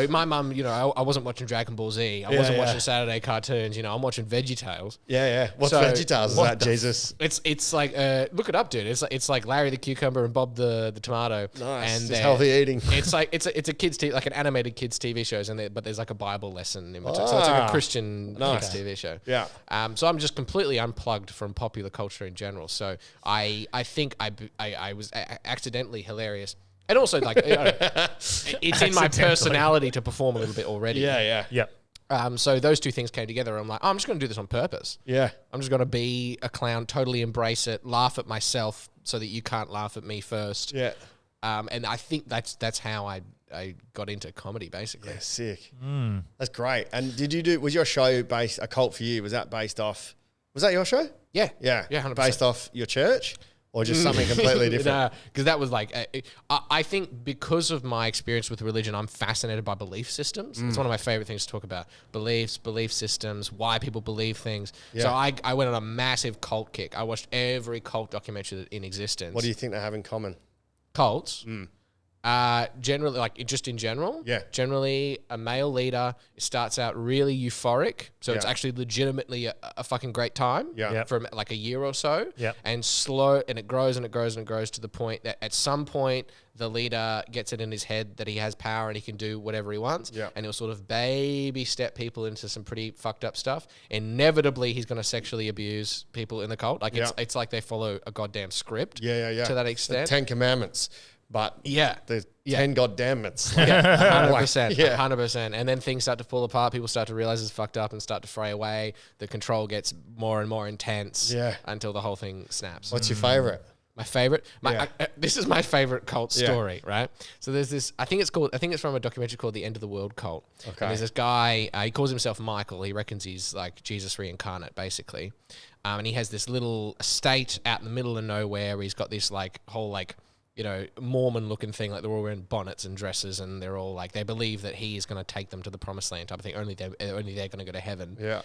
my mum, I wasn't watching Dragon Ball Z. I wasn't watching Saturday cartoons. I'm watching VeggieTales. Yeah. What's VeggieTales? Is that Jesus? It's like look it up, dude. It's like Larry the Cucumber and Bob the Tomato. Nice. And healthy eating. It's like it's a kids like an animated kids TV shows, but there's like a Bible lesson in between. So it's like a Christian kids TV show. Yeah. So I'm just completely unplugged from popular culture in general. So I think I was accidentally hilarious. And also, like, it's in my personality to perform a little bit already. Yeah. So those two things came together. I'm like, I'm just going to do this on purpose. Yeah. I'm just going to be a clown, totally embrace it, laugh at myself so that you can't laugh at me first. Yeah. And I think that's how I got into comedy, basically. Yeah, sick. That's great. And was your show based, A Cult for You, was that based off... Was that your show? Yeah. Yeah. 100%. Based off your church or just something completely different? Because that was like, I think because of my experience with religion, I'm fascinated by belief systems. It's one of my favorite things to talk about. Beliefs, belief systems, why people believe things. Yeah. So I went on a massive cult kick. I watched every cult documentary in existence. What do you think they have in common? Cults? Generally, like just in general, generally a male leader starts out really euphoric, so it's actually legitimately a fucking great time for like a year or so, and it grows and it grows and it grows to the point that at some point the leader gets it in his head that he has power and he can do whatever he wants, and he'll sort of baby step people into some pretty fucked up stuff. Inevitably, he's going to sexually abuse people in the cult. Like it's like they follow a goddamn script. To that extent, the 10 Commandments. But there's 10 goddamns. 100%. 100%. And then things start to fall apart. People start to realize it's fucked up and start to fray away. The control gets more and more intense until the whole thing snaps. What's your favorite? My favorite? This is my favorite cult story, right? So there's this, I think it's from a documentary called The End of the World Cult. Okay. And there's this guy, he calls himself Michael. He reckons he's like Jesus reincarnate, basically. And he has this little estate out in the middle of nowhere where he's got this like whole like, Mormon-looking thing, like they're all wearing bonnets and dresses, and they're all like, they believe that he is going to take them to the promised land type of thing. Only they're going to go to heaven. Yeah.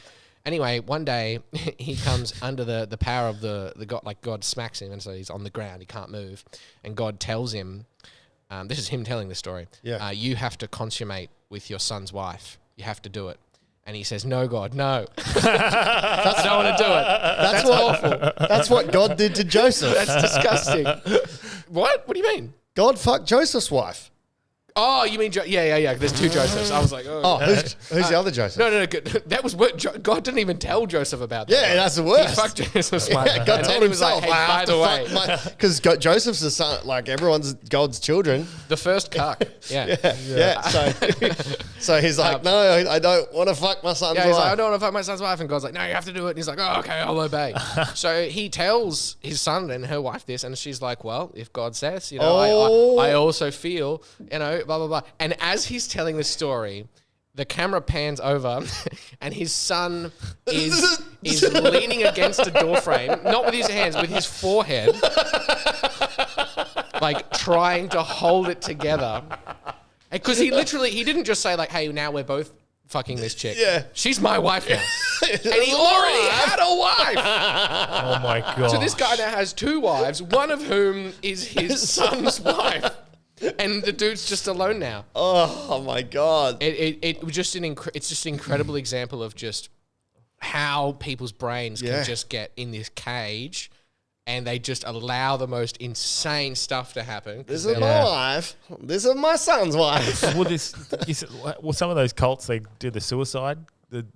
Anyway, one day he comes under the power of the God, like God smacks him, and so he's on the ground, he can't move, and God tells him, this is him telling the story. Yeah. You have to consummate with your son's wife. You have to do it. And he says, no, God, no. I don't want to do it. That's awful. That's what God did to Joseph. That's disgusting. What? What do you mean? God fucked Joseph's wife. Oh, you mean yeah. There's two Josephs. I was like, who's the other Joseph? No. That was what God didn't even tell Joseph about. That. Yeah, that's the worst. He fucked Joseph's wife. Yeah, God told himself. Like, hey, by the way, because Joseph's the son. Like everyone's God's children. The first cuck. Yeah. So he's like, no, I don't want to fuck my son's wife. He's like, I don't want to fuck my son's wife, and God's like, no, you have to do it. And he's like, oh, okay, I'll obey. So he tells his son and her wife this, and she's like, well, if God says, I also feel, blah, blah, blah. And as he's telling the story, the camera pans over and his son is leaning against a doorframe, not with his hands, with his forehead, like trying to hold it together. Because he didn't just say like, hey, now we're both fucking this chick. Yeah. She's my wife now. And he already had a wife. Oh my God. So this guy now has 2 wives, one of whom is his son's wife. And the dude's just alone now. Oh my God. It was just it's just an incredible example of just how people's brains can just get in this cage and they just allow the most insane stuff to happen. This is my wife. This is my son's wife. Well, some of those cults, they do the suicide. The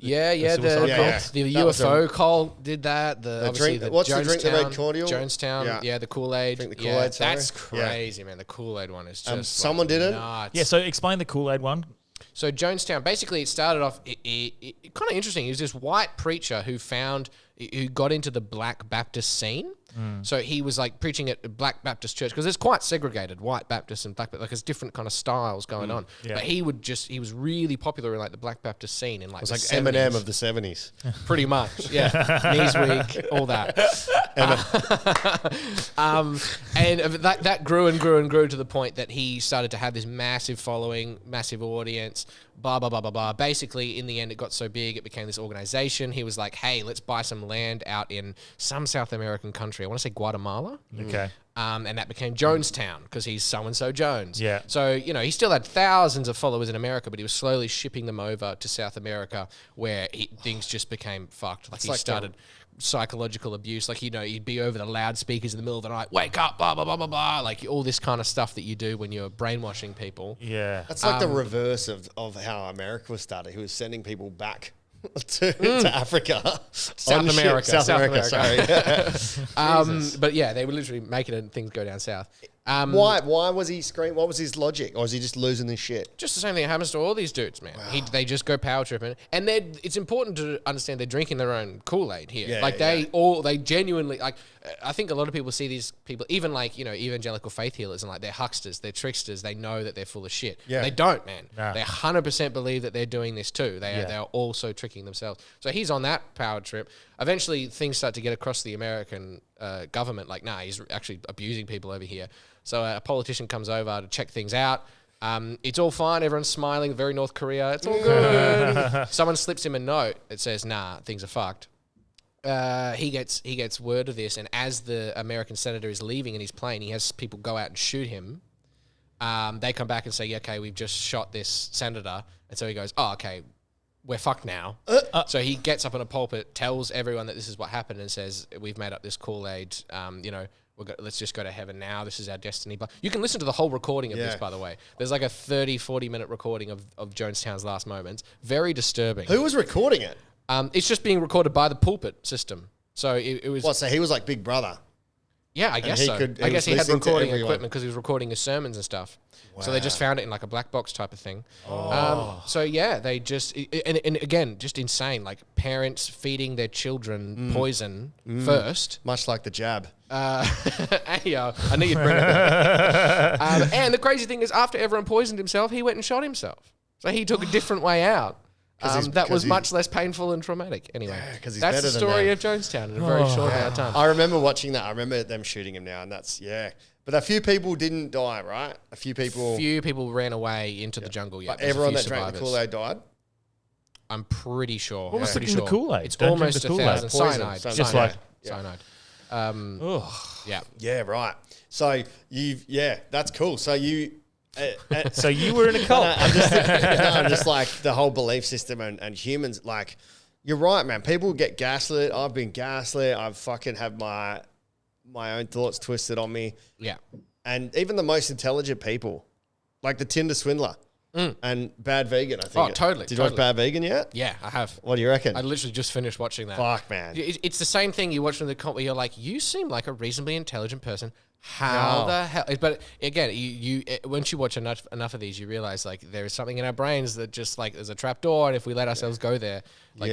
UFO cult did that. What's the drink? The red cordial? Jonestown. The Kool-Aid. Drink the Kool-Aid, that's crazy, man. The Kool-Aid one is just someone did it? nuts. Yeah, so explain the Kool-Aid one. So Jonestown, basically it started off kind of interesting. He was this white preacher who got into the Black Baptist scene. So he was like preaching at a Black Baptist church because it's quite segregated, white Baptist and Black Baptist, like there's different kind of styles going on. Yeah. But he was really popular in like the Black Baptist scene in like it was the like 70s. Eminem of the 70s. Pretty much, yeah. Knees weak, all that. And that grew and grew and grew to the point that he started to have this massive following, massive audience, blah, blah, blah, blah, blah. Basically, in the end, it got so big, it became this organization. He was like, hey, let's buy some land out in some South American country. I want to say Guatemala. Okay. And that became Jonestown because he's so-and-so Jones. Yeah. So, he still had thousands of followers in America, but he was slowly shipping them over to South America where things just became fucked. Like he started psychological abuse. Like, he'd be over the loudspeakers in the middle of the night, wake up, blah, blah, blah, blah, blah. Like all this kind of stuff that you do when you're brainwashing people. Yeah. That's like the reverse of how America was started. He was sending people back to Africa. South America, sorry. But yeah, they were literally making things go down south. Why was he screaming? What was his logic? Or was he just losing his shit? Just the same thing that happens to all these dudes, man. Wow. They just go power tripping. And it's important to understand they're drinking their own Kool-Aid here. They genuinely, like, I think a lot of people see these people, even like, evangelical faith healers, and like they're hucksters, they're tricksters, they know that they're full of shit. Yeah. They don't, man. Nah. They 100% believe that they're doing this too. They're also tricking themselves. So he's on that power trip. Eventually things start to get across the American government, like, he's actually abusing people over here. So a politician comes over to check things out. It's all fine. Everyone's smiling. Very North Korea. It's all good. Someone slips him a note. It says, things are fucked. He gets word of this, and as the American senator is leaving in his plane, he has people go out and shoot him. They come back and say, okay, we've just shot this senator. And so he goes, oh, okay, we're fucked now. So he gets up on a pulpit, tells everyone that this is what happened, and says, we've made up this Kool-Aid, let's just go to heaven now. This is our destiny. But you can listen to the whole recording of this, by the way. There's like a 30, 40-minute recording of Jonestown's last moments. Very disturbing. Who was recording it? It's just being recorded by the pulpit system. So it was... What, so he was like Big Brother? Yeah, I guess so. I guess he had recording equipment because he was recording his sermons and stuff. Wow. So they just found it in like a black box type of thing. So yeah, they just... And again, just insane. Like parents feeding their children poison first. Much like the jab. I knew you'd bring it up. And the crazy thing is, after everyone poisoned himself, he went and shot himself. So he took a different way out. That was much less painful and traumatic. Anyway, that's the story of Jonestown in a very short amount of time. I remember watching that. I remember them shooting him now, and that's, But a few people didn't die, right? A few people ran away into the jungle, But everyone that drank the Kool-Aid died? I'm pretty sure. What was in the Kool-Aid? It's almost 1,000. Cyanide. Just like... Cyanide. Yeah, right. So that's cool. So you... so you were in a cult. I'm just like the whole belief system and humans, like, you're right, man. People get gaslit. I've been gaslit. I've fucking had my own thoughts twisted on me. Yeah. And even the most intelligent people, like the Tinder swindler and Bad Vegan, I think. Oh, totally. Did you watch Bad Vegan yet? Yeah, I have. What do you reckon? I literally just finished watching that. Fuck, man. It's the same thing you watch from the cult where you're like, you seem like a reasonably intelligent person. How the hell? But again, you once you watch enough of these, you realize like there is something in our brains that just like there's a trap door, and if we let ourselves go there, like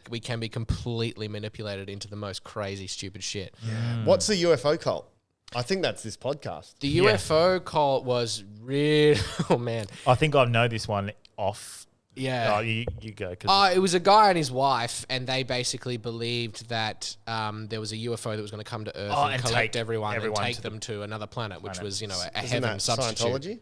we can be completely manipulated into the most crazy, stupid shit. Yeah. What's the UFO cult? I think that's this podcast. The UFO cult was really, oh man. I think I know this one off. Yeah. Oh, you go. It was a guy and his wife, and they basically believed that there was a UFO that was going to come to Earth and collect everyone and take them to another planet, which was, a heaven substitute. Scientology?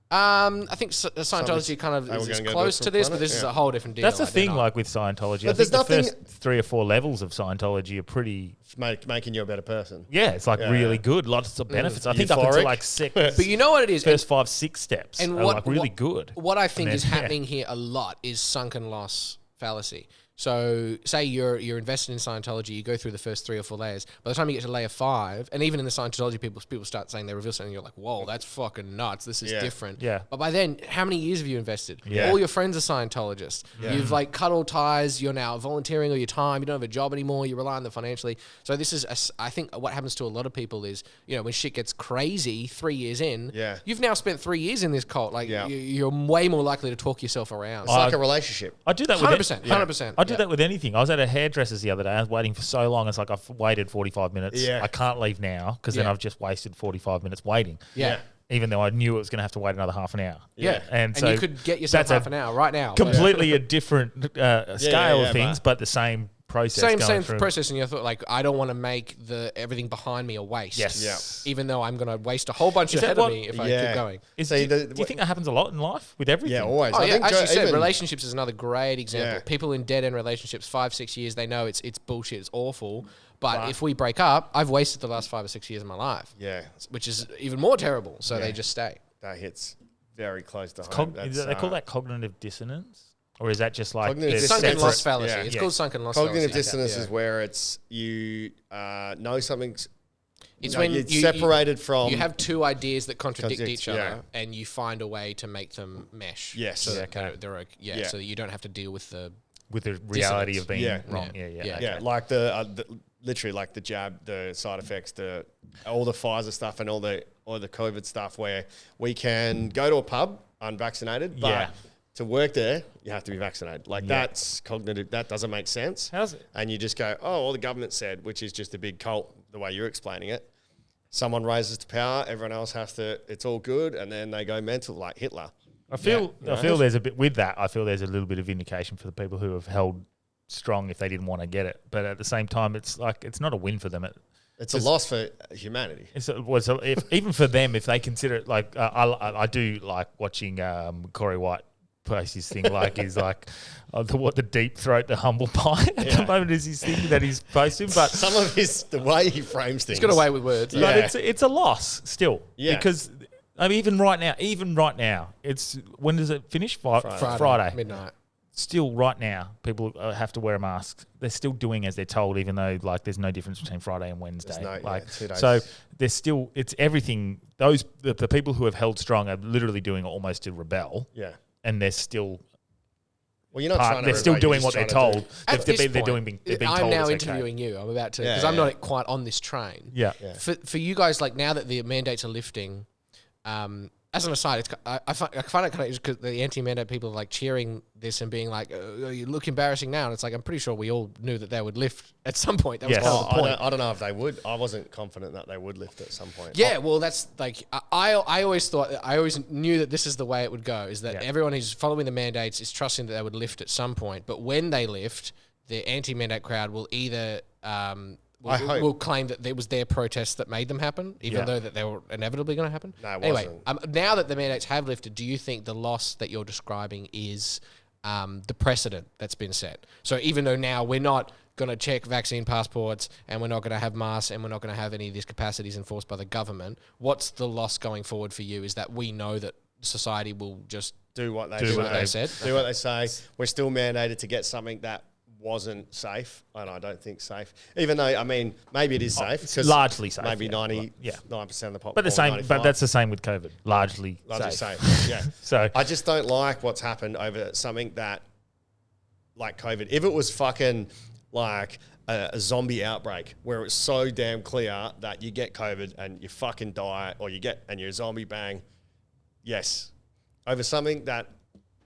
I think Scientology kind of is close to this, but this is a whole different deal. That's the thing, like with Scientology. But I think the first 3 or 4 levels of Scientology are pretty... making you a better person. Yeah, it's like really good. Lots of benefits. I think up until like 6. But you know what it is? First 5, 6 steps are like really good. What I think is happening here a lot is sunken loss fallacy. So say you're invested in Scientology, you go through the first 3 or 4 layers. By the time you get to layer 5, and even in the Scientology, people start saying they reveal something, you're like, whoa, that's fucking nuts. This is different. Yeah. But by then, how many years have you invested? Yeah. All your friends are Scientologists. Yeah. You've like cut all ties. You're now volunteering all your time. You don't have a job anymore. You rely on them financially. So this is, I think what happens to a lot of people is, when shit gets crazy 3 years in, you've now spent 3 years in this cult. Like you're way more likely to talk yourself around. It's like a relationship. I do that 100%. 100%. I do that with anything. I was at a hairdresser's the other day. I was waiting for so long. It's like I've waited 45 minutes. Yeah. I can't leave now because then I've just wasted 45 minutes waiting. Yeah. Even though I knew it was going to have to wait another half an hour. Yeah. And so you could get yourself half an hour right now. Completely a different scale of things, but the same process. Same process, and you thought like I don't want to make everything behind me a waste. Yes. Yeah. Even though I'm going to waste a whole bunch ahead of me if I keep going. Do you think that happens a lot in life with everything? Yeah, always. Oh, as you said, relationships is another great example. Yeah. People in dead end relationships, 5-6 years, they know it's bullshit, it's awful. But if we break up, I've wasted the last 5 or 6 years of my life. Yeah. Which is even more terrible. So they just stay. That hits very close to home. They call that cognitive dissonance? Or is that just like sunken loss fallacy? Yeah. It's called sunken loss fallacy. Cognitive dissonance is where it's you know something's. It's when you're separated from. You have 2 ideas that contradict each other, and you find a way to make them mesh. Yes. So they're so that you don't have to deal with the reality of being wrong. Yeah. Like literally like the jab, the side effects, all the Pfizer stuff, and all the COVID stuff, where we can go to a pub unvaccinated, but to work there, you have to be vaccinated. Like that's cognitive. That doesn't make sense. How's it? And you just go, oh, well, the government said, which is just a big cult, the way you're explaining it. Someone raises to power, everyone else has to, it's all good. And then they go mental like Hitler. I feel there's a bit with that. I feel there's a little bit of vindication for the people who have held strong if they didn't want to get it. But at the same time, it's like, it's not a win for them. It's a loss for humanity. Even for them, if they consider it like, I do like watching Corey White post his thing, like he's like the deep throat, the humble pie at the moment is his thing that he's posting. But some of the way he frames things, he's got away with words. But it's a loss still, because I mean, even right now, it's when does it finish? Friday midnight. Still, right now, people have to wear a mask. They're still doing as they're told, even though like there's no difference between Friday and Wednesday. 2 days. So there's still, it's everything. The people who have held strong are literally doing it almost to rebel. Yeah. And they're still. Well, you're not trying to. They're still doing what they're told. I'm told now interviewing you. I'm about to because I'm not quite on this train. Yeah. For you guys, like now that the mandates are lifting, as an aside, I find it kind of interesting because the anti-mandate people are like cheering this and being like, oh, you look embarrassing now. And it's like, I'm pretty sure we all knew that they would lift at some point. That was kind of the point. I don't know if they would. I wasn't confident that they would lift at some point. Yeah, well, that's like, I always knew that this is the way it would go, is that everyone who's following the mandates is trusting that they would lift at some point. But when they lift, the anti-mandate crowd will either... will claim that it was their protests that made them happen, even though that they were inevitably going to happen. No, it anyway, wasn't. Now that the mandates have lifted, do you think the loss that you're describing is the precedent that's been set? So even though now we're not going to check vaccine passports and we're not going to have masks and we're not going to have any of these capacities enforced by the government, what's the loss going forward for you? Is that we know that society will just do what they said. Do what they say. We're still mandated to get something that wasn't safe, and I don't think safe. Even though, I mean, maybe it is safe. It's largely safe. Maybe 99% of the population. But that's the same with COVID. Largely safe. Yeah. So I just don't like what's happened over something that, like COVID. If it was fucking like a zombie outbreak where it's so damn clear that you get COVID and you fucking die, or you're a zombie, bang. Yes. Over something that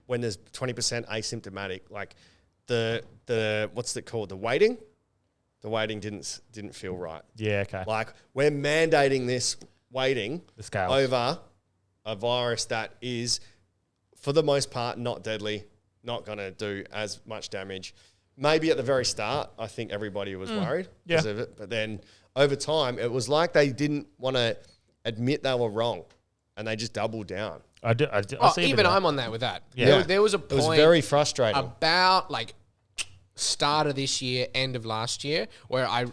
when there's 20% asymptomatic, like the what's it called? The waiting didn't feel right. Yeah, okay. Like we're mandating this waiting over a virus that is, for the most part, not deadly, not going to do as much damage. Maybe at the very start, I think everybody was worried because of it. But then over time, it was like they didn't want to admit they were wrong, and they just doubled down. I see even I'm on that with that. Yeah. There was a point. It was very frustrating. About like start of this year, end of last year, where I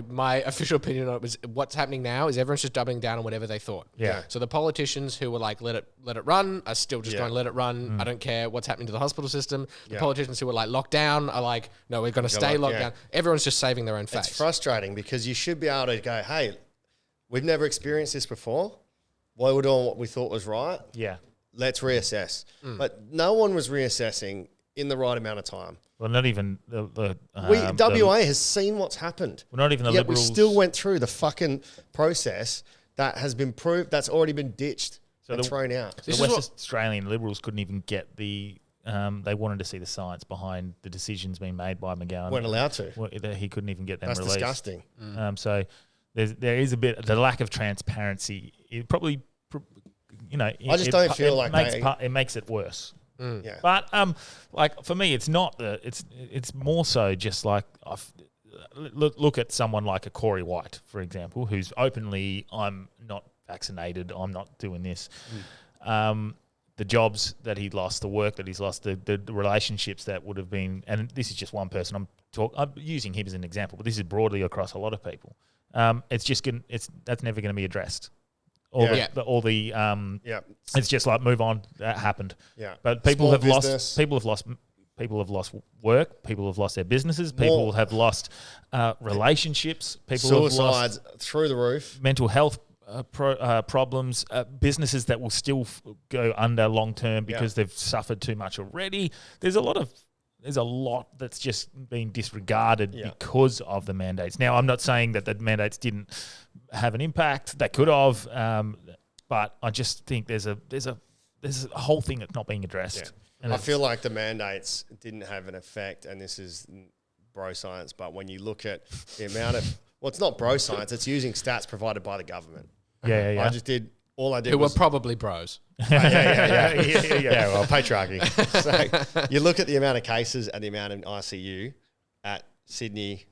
my official opinion on it was what's happening now is everyone's just doubling down on whatever they thought. Yeah. So the politicians who were like, let it run, are still just going, let it run. I don't care what's happening to the hospital system. The politicians who were like, locked down are like, no, we're going to stay locked down. Everyone's just saving their own face. It's frustrating because you should be able to go, hey, we've never experienced this before. Well, we're doing what we thought was right. Yeah. Let's reassess. But no one was reassessing in the right amount of time. Well, not even WA has seen what's happened. Well, not even the Yet Liberals. we still went through the fucking process that has been proved, that's already been ditched and thrown out. The West Australian Liberals couldn't even get the. They wanted to see the science behind the decisions being made by McGowan. Weren't allowed to. Well, he couldn't even get them That's released. disgusting. So there is a bit the lack of transparency. It probably, I just don't feel like it makes it worse. Yeah. But like for me, it's not it's more so just like look at someone like a Corey White, for example, who's openly, I'm not vaccinated, I'm not doing this. The jobs that he lost, the work that he's lost, the relationships that would have been, and this is just one person. I'm using him as an example, but this is broadly across a lot of people. That's never going to be addressed. It's just like move on. That happened. Yeah. But people have lost work. People have lost their businesses. People have lost relationships. People Suicides have lost through the roof. mental health problems. Businesses that will still go under long term because they've suffered too much already. There's a lot that's just being disregarded because of the mandates. Now, I'm not saying that the mandates didn't have an impact. They could have, but I just think there's a whole thing that's not being addressed. Yeah. And I feel like the mandates didn't have an effect, and this is bro science, but when you look at the amount of, well, it's not bro science, it's using stats provided by the government. Yeah. All I did who was... were probably bros. Yeah, well, patriarchy. So you look at the amount of cases and the amount in ICU at Sydney,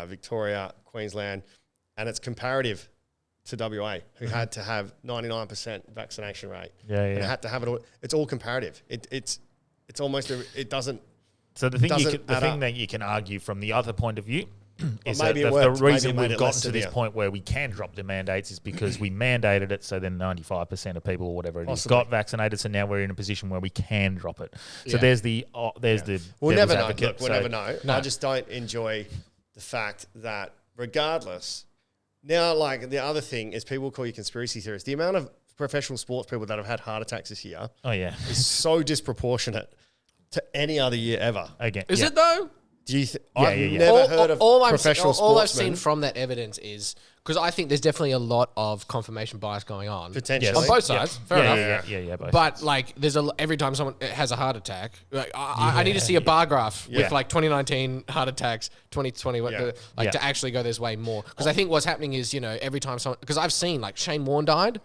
Victoria, Queensland, and it's comparative to WA, who had to have 99% vaccination rate. And had to have it all. It's all comparative. It's almost, it doesn't. So the thing that you can argue from the other point of view is that maybe the reason maybe we've gotten to this point where we can drop the mandates is because we mandated it, so then 95% of people or whatever it is got vaccinated, so now we're in a position where we can drop it. So there's the we'll never know. Look, we'll never know. No. I just don't enjoy the fact that regardless, now like the other thing is people call you conspiracy theorists. The amount of professional sports people that have had heart attacks this year is so disproportionate to any other year ever. Is it though? Do you? I've never heard of professional sportsmen. All I've seen from that evidence is because I think there's definitely a lot of confirmation bias going on. Potentially. On both sides. Fair enough. Yeah, both but like, there's every time someone has a heart attack, like, I need to see a bar graph with like 2019 heart attacks, 2020, to actually go this way more. Because I think what's happening is, every time someone, because I've seen like Shane Warne died.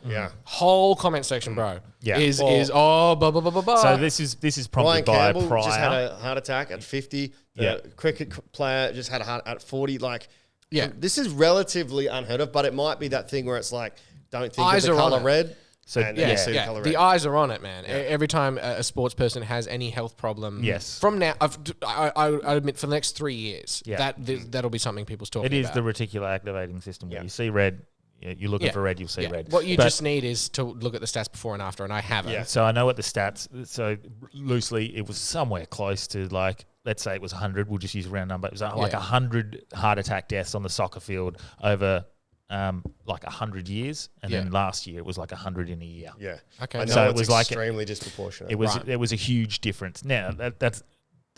Whole comment section, bro. Is blah, blah, blah, blah, blah. So this is probably Ryan by Campbell prior. just had a heart attack at 50. The cricket player just had a heart at 40. Like, this is relatively unheard of, but it might be that thing where it's like, don't think eyes of the are color red. So the color red. The eyes are on it, man. Every time a sports person has any health problem, from now, I admit for the next 3 years, that'll be something people's talking about. It is the reticular activating system. Where you see red, you're looking for red, you'll see red. What you just need is to look at the stats before and after, and I haven't. Yeah. So I know what the stats. So loosely, it was somewhere close to like, let's say it was 100. We'll just use a round number. It was like 100 heart attack deaths on the soccer field over like 100 years, and then last year it was like 100 in a year. Yeah. Okay. So it was like extremely disproportionate. It was there was a huge difference. Now that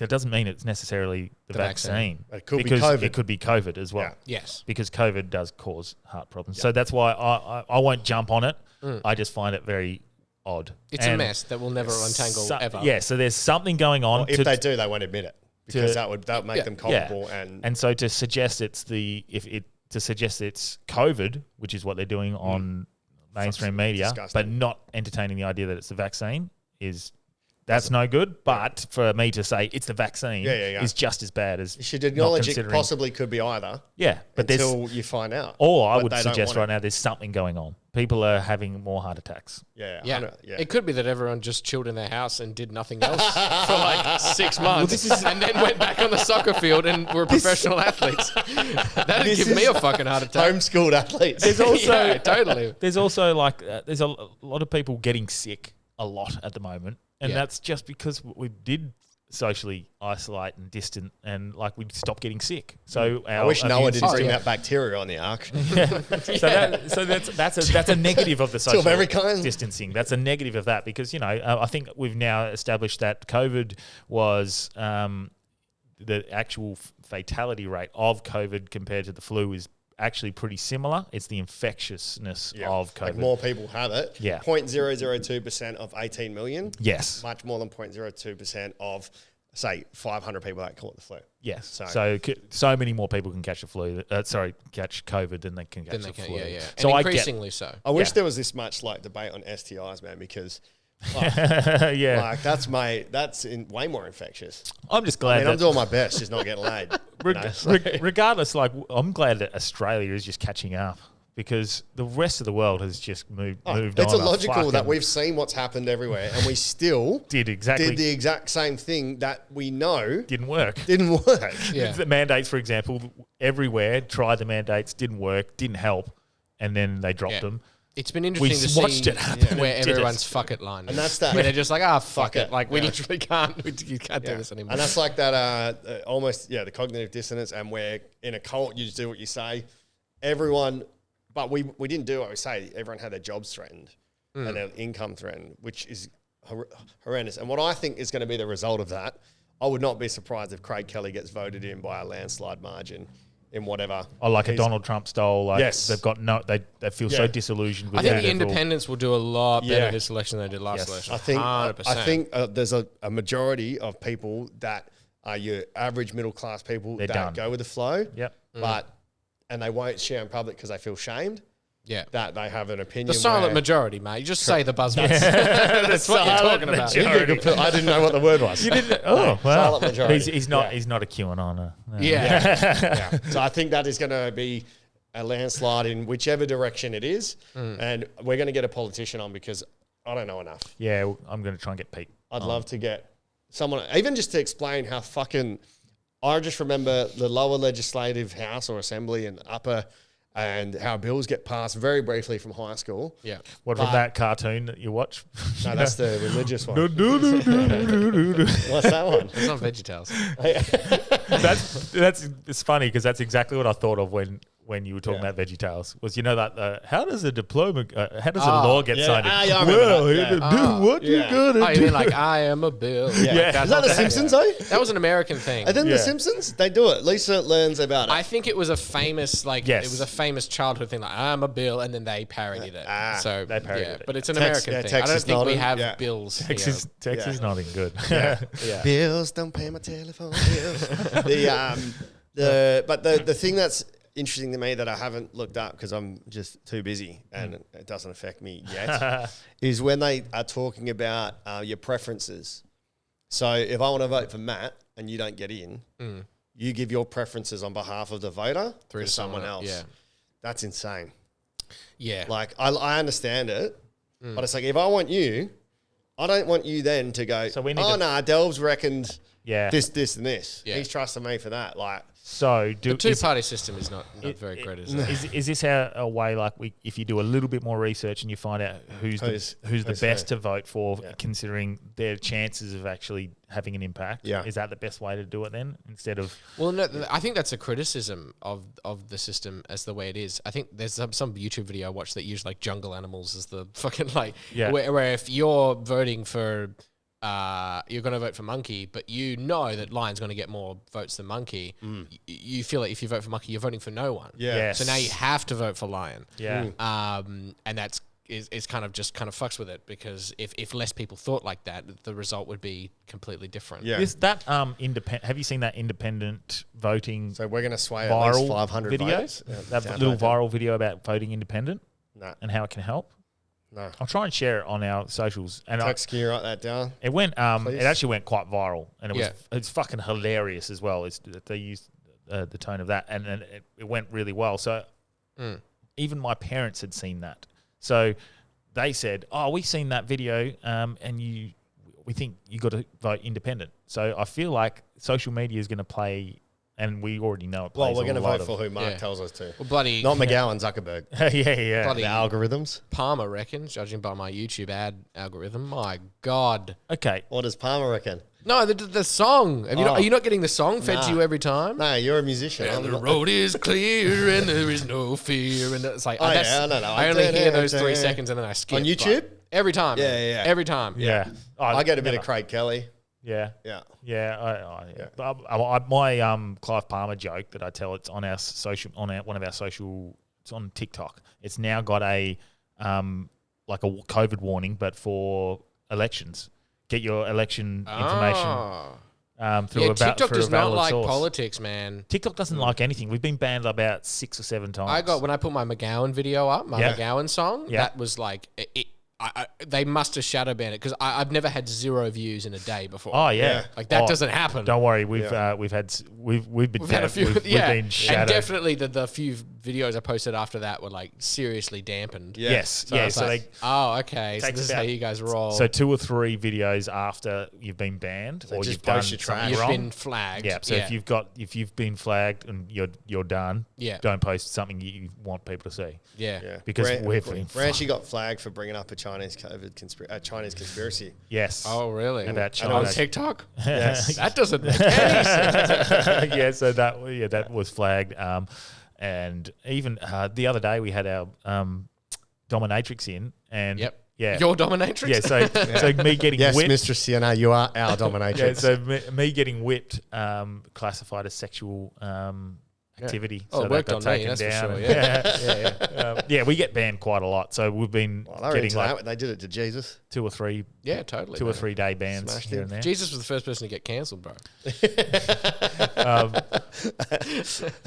doesn't mean it's necessarily the vaccine. It could be COVID. It could be COVID as well. Yeah. Yes. Because COVID does cause heart problems. So that's why I won't jump on it. I just find it very odd. It's a mess that will never untangle ever. Yeah, so there's something going on. Well, if they do, they won't admit it because that would make them culpable. And so to suggest it's COVID, which is what they're doing on mainstream media, disgusting. but not entertaining the idea that it's the vaccine that's no good. But for me to say it's the vaccine is just as bad as you should acknowledge it possibly could be either. Yeah, but until you find out. Or I would suggest right now there's something going on. people are having more heart attacks. Yeah. It could be that everyone just chilled in their house and did nothing else for like 6 months and then went back on the soccer field and were professional athletes. That'd give me a fucking heart attack. Homeschooled athletes. There's also totally. There's also like there's a lot of people getting sick a lot at the moment, and that's just because we did socially isolate and distant, and like we stopped getting sick. So I wish Noah didn't bring that bacteria on the ark. So that's a negative of the social every kind. distancing. That's a negative of that because I think we've now established that COVID was the actual fatality rate of COVID compared to the flu is actually pretty similar. It's the infectiousness of COVID. Like more people have it. Yeah. 0.002% of 18 million. Yes. Much more than 0.02% of, say, 500 people that caught the flu. Yes. So many more people can catch the flu. Catch COVID than they can catch the flu. Yeah. So and increasingly so. I wish there was this much like debate on STIs, man, because like, that's way more infectious. I'm just glad. I'm doing my best, just not getting laid. Regardless, like I'm glad that Australia is just catching up because the rest of the world has just moved on. It's illogical that we've seen what's happened everywhere and we still did the exact same thing that we know didn't work. Yeah. The mandates, for example, everywhere tried the mandates, didn't work, didn't help, and then they dropped them. It's been interesting to see it happen where everyone's fuck it line. And that's that. Where they're just like, fuck it. Like, we literally can't, you can't do this anymore. And that's like that almost, the cognitive dissonance, and where in a cult you just do what you say. Everyone, but we didn't do what we say. Everyone had their jobs threatened and their income threatened, which is horrendous. And what I think is going to be the result of that, I would not be surprised if Craig Kelly gets voted in by a landslide margin. In whatever. Oh, like a Donald Trump style. Like they've got they feel so disillusioned with I think the independents will do a lot better this election than they did last election. I think there's a majority of people that are your average middle class people that go with the flow. Yep. And they won't share in public because they feel shamed. Yeah. That they have an opinion. The silent majority, mate. You just say the buzzwords. That's what you're talking about. I didn't know what the word was. You didn't? Oh, wow. Silent majority. He's not a QAnoner. Yeah. So I think that is going to be a landslide in whichever direction it is. And we're going to get a politician on because I don't know enough. Yeah, I'm going to try and get Pete. I'd love to get someone, even just to explain how fucking, I just remember the lower legislative house or assembly and upper, and how bills get passed very briefly from high school. Yeah. From that cartoon that you watch? No, that's the religious one. What's that one? It's not VeggieTales. It's funny because that's exactly what I thought of when you were talking about VeggieTales. Was how does a diploma? How does a law get signed? Do what you gotta do. You mean like I am a bill? Yeah. Is that The Simpsons though? That was an American thing. And then The Simpsons, they do it. Lisa learns about it. I think it was a famous it was a famous childhood thing. Like I'm a bill, and then they parodied it. So they parodied it. But it's an American thing. I don't think we have bills. Texas nothing good. Bills, don't pay my telephone bills. The thing that's interesting to me that I haven't looked up because I'm just too busy and it doesn't affect me yet is when they are talking about your preferences. So if I want to vote for Matt and you don't get in, you give your preferences on behalf of the voter through to someone else. Yeah. That's insane. Yeah. Like I understand it, but it's like if I want you, I don't want you then to go, Delves reckoned this, and this. Yeah. He's trusting me for that. Like, so the two-party system is not very great, is it? Is this a way like if you do a little bit more research and you find out who's the best to vote for, considering their chances of actually having an impact? Yeah. Is that the best way to do it then instead of? Well, no, I think that's a criticism of the system as the way it is. I think there's some YouTube video I watched that used like jungle animals as the fucking where if you're voting for. You're going to vote for monkey, but you know that lion's going to get more votes than monkey. You feel like if you vote for monkey, you're voting for no one. Yeah. Yes. So now you have to vote for lion. Yeah. And that's kind of fucks with it because if less people thought like that, the result would be completely different. Yeah. Is that independent? Have you seen that independent voting? So we're going to sway viral at least 500 videos. Votes. That little viral video about voting independent. No. And how it can help. No. I'll try and share it on our socials. And can you write that down? It went. It actually went quite viral, and it's fucking hilarious as well. They used the tone of that, and it went really well. So even my parents had seen that. So they said, "Oh, we've seen that video, and we think you got to vote independent." So I feel like social media is going to play, and we already know it plays. Well, we're going to vote for who Yeah. Mark tells us to. Well, bloody Not McGowan, Zuckerberg. yeah. Bloody The algorithms. Palmer reckons, judging by my YouTube ad algorithm. My God. Okay. What does Palmer reckon? No, the song. Are you not getting the song fed to you every time? No, you're a musician. And I'm the not- road is clear and there is no fear. And it's like, Oh, yeah, no. I only hear those 3 seconds and then I skip. On YouTube? Like, every time. Yeah, man. yeah. Every time. Yeah. I get a bit of Craig Kelly. Yeah. Yeah. Yeah, my Clive Palmer joke that I tell, it's on our social, one of our social, it's on TikTok. It's now got a like a COVID warning, but for elections. Get your election information through TikTok through does a not valid like source. politics, man. TikTok doesn't like anything. We've been banned about 6 or 7 times. When I put my McGowan video up, my McGowan song, that was like they must have shadow banned it because I've never had 0 views in a day before. Oh yeah, like that doesn't happen. Don't worry, we've had a few. We've been shadowed. And definitely the few videos I posted after that were like seriously dampened. Yeah. Yes, So, yeah. so okay, so takes this is how you guys roll. So 2 or 3 videos after you've been banned or just you've done post your trash. something You've wrong. been flagged. Yeah. So if you've been flagged and you're done, don't post something you want people to see. Yeah. Because we've been Branchy got flagged for bringing up a Chinese conspiracy. Yes. Oh, really? About And on China. TikTok? Yes. That doesn't make any sense. Yeah. So that was flagged. And even the other day we had our dominatrix in, and yeah, Your dominatrix. yeah. So me getting Yes, whipped. Mistress Sienna, you are our dominatrix. Yeah, so me getting whipped classified as sexual activity. Oh, So it that worked got on me, taken that's for down. sure, And- yeah, we get banned quite a lot. So we've been They're getting into like that. They did it to Jesus. 2 or 3 Yeah, totally. 2 or 3 day bans Smashed here him. and there. Jesus was the first person to get cancelled, bro.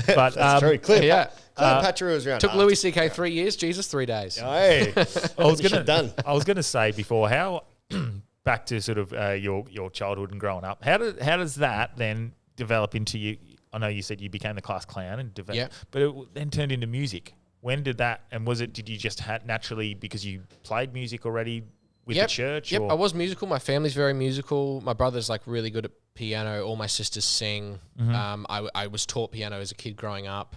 But That's true. Cleopatra was around. Took Louis C.K. 3 years, Jesus 3 days. Hey, I was gonna done. I was gonna say before how back to sort of your childhood and growing up. How does that then develop into you? I know you said you became the class clown and but it then turned into music. When did that? And did you just naturally because you played music already with the church? Yep, or? I was musical. My family's very musical. My brother's like really good at piano. All my sisters sing. I was taught piano as a kid growing up.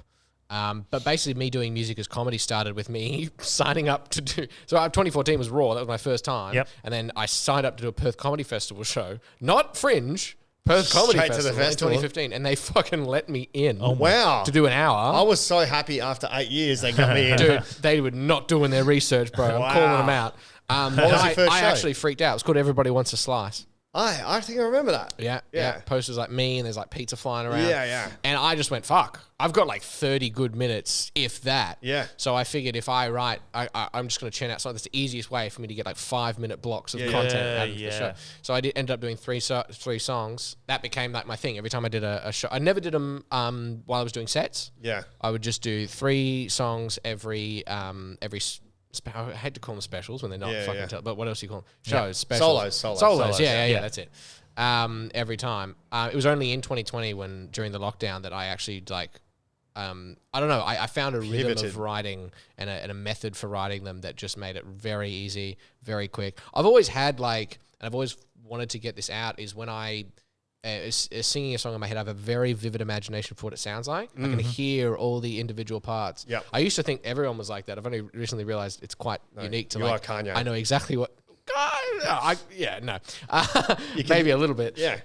But basically me doing music as comedy started with me signing up to do... So 2014 was Raw. That was my first time. Yep. And then I signed up to do a Perth Comedy Festival show. Not Fringe. Perth Comedy Straight to the Festival in festival. 2015. And they fucking let me in. Oh, wow. To do an hour. I was so happy after 8 years they got me in. Dude, they were not doing their research, bro. I'm calling them out. What was your first I show? actually freaked out. It's called Everybody Wants a Slice. I think I remember that. Yeah. Posters like me and there's like pizza flying around. Yeah. And I just went, fuck. I've got like 30 good minutes, if that. Yeah. So I figured if I write, I'm just going to churn out something. That's the easiest way for me to get like 5-minute blocks of content out of the show. So I ended up doing three songs. That became like my thing. Every time I did a show, I never did them while I was doing sets. Yeah. I would just do 3 songs every I hate to call them specials when they're not but what else do you call them? Shows, specials. Solos. Yeah, that's it. Every time. It was only in 2020 when during the lockdown that I actually like, I don't know, I found a rhythm of writing and a method for writing them that just made it very easy, very quick. I've always had like, and I've always wanted to get this out is when I is singing a song in my head, I have a very vivid imagination for what it sounds like. I can hear all the individual parts. Yep. I used to think everyone was like that. I've only recently realized it's quite unique to you like. are Kanye. I know exactly what. Maybe a little bit. Yeah.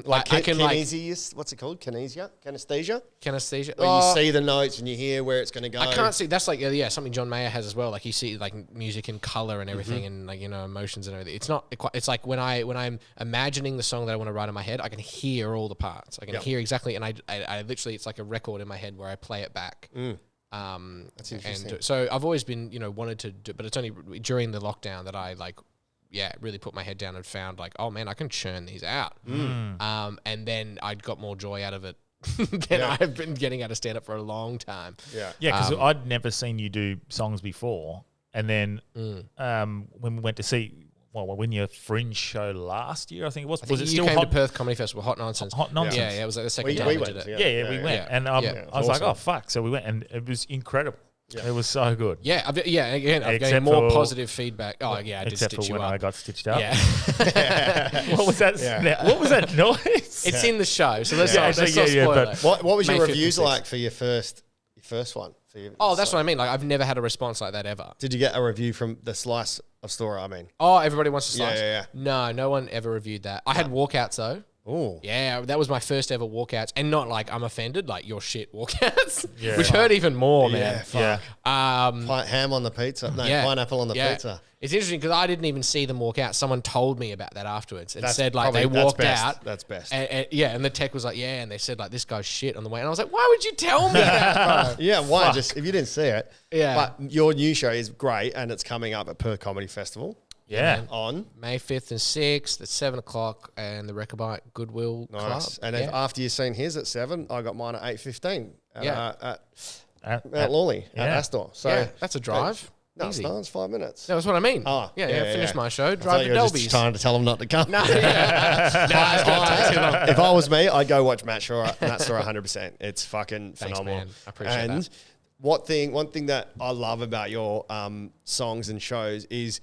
Like I can like what's it called? Kinesthesia? kinesthesia. Where you see the notes and you hear where it's going to go. I can't see. That's like something John Mayer has as well. Like you see like music and color and everything and like emotions and everything. It's not. It's like when I'm imagining the song that I want to write in my head, I can hear all the parts. I can hear exactly, and I literally it's like a record in my head where I play it back. That's interesting. And so I've always been wanted to do, but it's only during the lockdown that I like. Really put my head down and found like, oh man, I can churn these out. And then I got more joy out of it than I've been getting out of stand up for a long time. Yeah, because I'd never seen you do songs before. And then when we went to see, when your Fringe show last year, I think it was. Was it still came Hot to Perth Comedy Festival, Hot Nonsense? Hot Nonsense. Yeah, it was like the second time we we went. did it. Yeah, we went. And I was like, oh, fuck. So we went and it was incredible. It was so good. Yeah, again, I've gained more positive feedback. Oh, yeah, I did except stitch for you when up. I got stitched up. Yeah. What was that? What was that noise? It's in the show, so let's not spoil it. What was your May reviews 5th and 6th. like for your first one? That's what I mean. Like, I've never had a response like that ever. Did you get a review from the Slice of Store? I mean, Everybody wants to slice. Yeah. No one ever reviewed that. I had walkouts though. Oh, yeah, that was my first ever walkouts, and not like I'm offended, like your shit walkouts, Yeah. which hurt even more, man. Yeah. Ham on the pizza. No, pineapple on the pizza. It's interesting because I didn't even see them walk out. Someone told me about that afterwards and said like probably- they walked that's best. out. That's best. And the tech was like, yeah, and they said like this guy's shit on the way, and I was like, why would you tell me that, bro? Yeah, why? Just if you didn't see it. Yeah. But your new show is great, and it's coming up at Perth Comedy Festival. Yeah. On May 5th and 6th at 7 o'clock, and the Rechabite Goodwill Club. nice. And if after you've seen his at 7, I got mine at 8:15. At At Mount Lawley at Astor. So that's a drive. No, Easy. it's 5 minutes. No, that's what I mean. Oh, Finish my show, I drive thought to you were just Delby's. trying to tell them not to come. No, it's gonna take too long. If I was me, I'd go watch Matt Store 100%. It's fucking phenomenal. man. I appreciate that. One thing that I love about your songs and shows is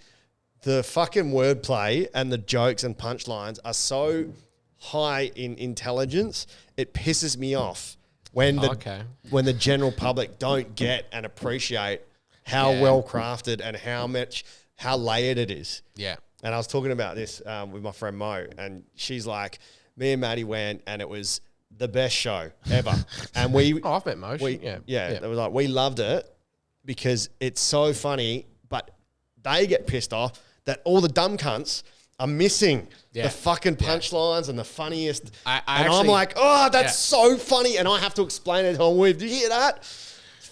the fucking wordplay and the jokes and punchlines are so high in intelligence. It pisses me off when the general public don't get and appreciate how well crafted and how layered it is. Yeah. And I was talking about this with my friend Mo, and she's like, me and Maddie went, and it was the best show ever. And I've met Mo. It was like, we loved it because it's so funny, but they get pissed off that all the dumb cunts are missing the fucking punchlines and the funniest. I'm like, that's so funny, and I have to explain it to them. Did you hear that?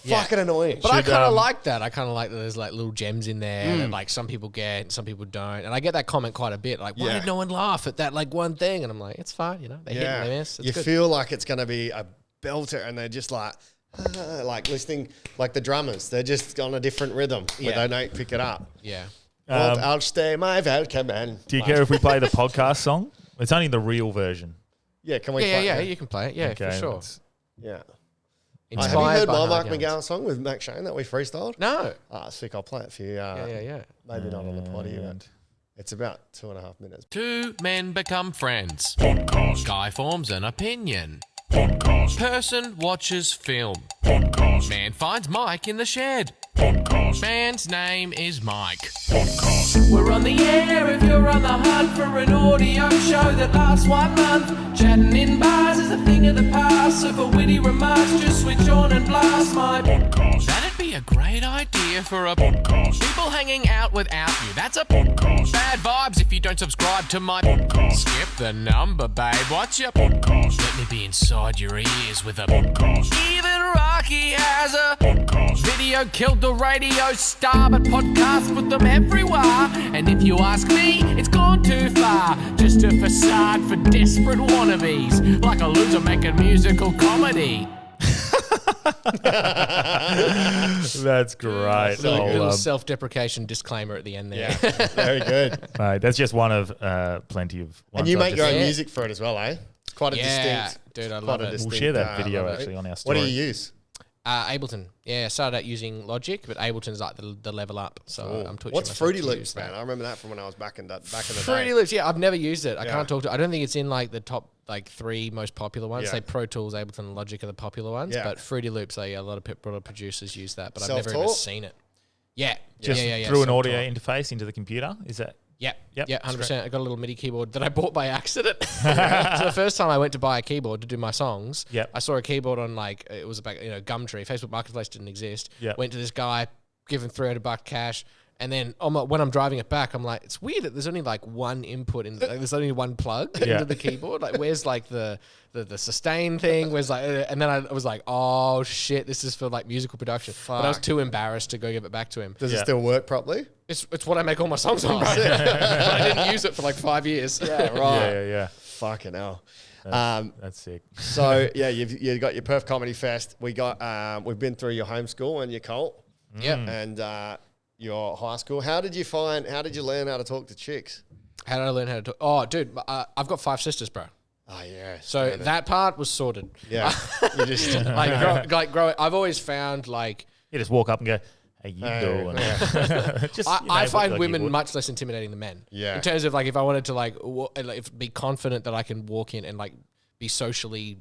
Fucking annoying. But I kind of like that. I kind of like that there's like little gems in there that like some people get and some people don't. And I get that comment quite a bit. Like, why did no one laugh at that like one thing? And I'm like, it's fine. You know, they hit and they miss. It's you good. feel like it's going to be a belter, and they're just like listening, like the drummers. They're just on a different rhythm where they don't pick it up. Yeah. I'll stay my welcome man. Do you care if we play the podcast song? It's only the real version. Yeah, can we? Yeah, you can play it. Yeah, for sure. Yeah. Inspired have you heard by my Hard Mark Yarns. McGowan song with Mac Shane that we freestyled? No. Sick. I'll play it for you. Yeah. Maybe not on the potty, but it's about 2.5 minutes. Two men become friends. Guy forms an opinion. Person watches film. Man finds Mike in the shed. Man's name is Mike. We're on the air if you're on the hunt for an audio show that lasts 1 month. Chatting in bars is a thing of the past, so for witty remarks just switch on and blast my podcast. That'd be a great idea for a podcast. People hanging out without you, that's a podcast. Bad vibes if you don't subscribe to my podcast. Skip the number, babe, what's your podcast? Let me be inside your ears with a podcast. Even Rocky has a podcast. Video killed the radio star, but podcasts put them everywhere. And if you ask me, it's gone too far. Just a facade for desperate wannabes, like a loser making musical comedy. That's great. Little self-deprecation disclaimer at the end there. Yeah, very good. Right, that's just one of plenty of ones. And you I've make your just- own music for it as well, eh? It's quite a distinct. Dude, I quite love a it. We'll distinct, share that video love it. actually on our What story. do you use? Ableton. Yeah, I started out using Logic, but Ableton's like the level up. So I'm twitching What's myself Fruity to Loops, use man? that. I remember that from when I was back in the Fruity day. Loops, yeah, I've never used it. I Yeah. can't talk to. I don't think it's in like the top like 3 most popular ones. Yeah. Say Pro Tools, Ableton, and Logic are the popular ones. Yeah. But Fruity Loops, a lot of producers use that, but I've never even Self-taught? seen it. Yeah, Just yeah. through an audio self-taught. interface into the computer. Is that? Yeah, Yep, yeah, that's 100%. I got a little MIDI keyboard that I bought by accident. So the first time I went to buy a keyboard to do my songs, Yep. I saw a keyboard on like it was about Gumtree. Facebook Marketplace didn't exist. Yep. Went to this guy, give him $300 cash, and then when I'm driving it back, I'm like, it's weird that there's only like one input in. Like, there's only one plug into the keyboard. Like, where's like the sustain thing? Where's like, and then I was like, oh shit, this is for like musical production. But I was too embarrassed to go give it back to him. Does it still work properly? It's what I make all my songs on, bro. But I didn't use it for like 5 years. Yeah, right. Yeah. Fucking hell. That's sick. So yeah, you've got your Perth Comedy Fest. We've been through your homeschool and your cult. Yeah. And your high school. How did you learn how to talk to chicks? How did I learn how to talk? Oh, dude, I've got 5 sisters, bro. Oh yeah. So that part was sorted. Yeah. You just Growing, I've always found like You just walk up and go, "Hey, you doing?" Just, I find women much less intimidating than men. Yeah. In terms of like, if I wanted to like be confident that I can walk in and like be socially,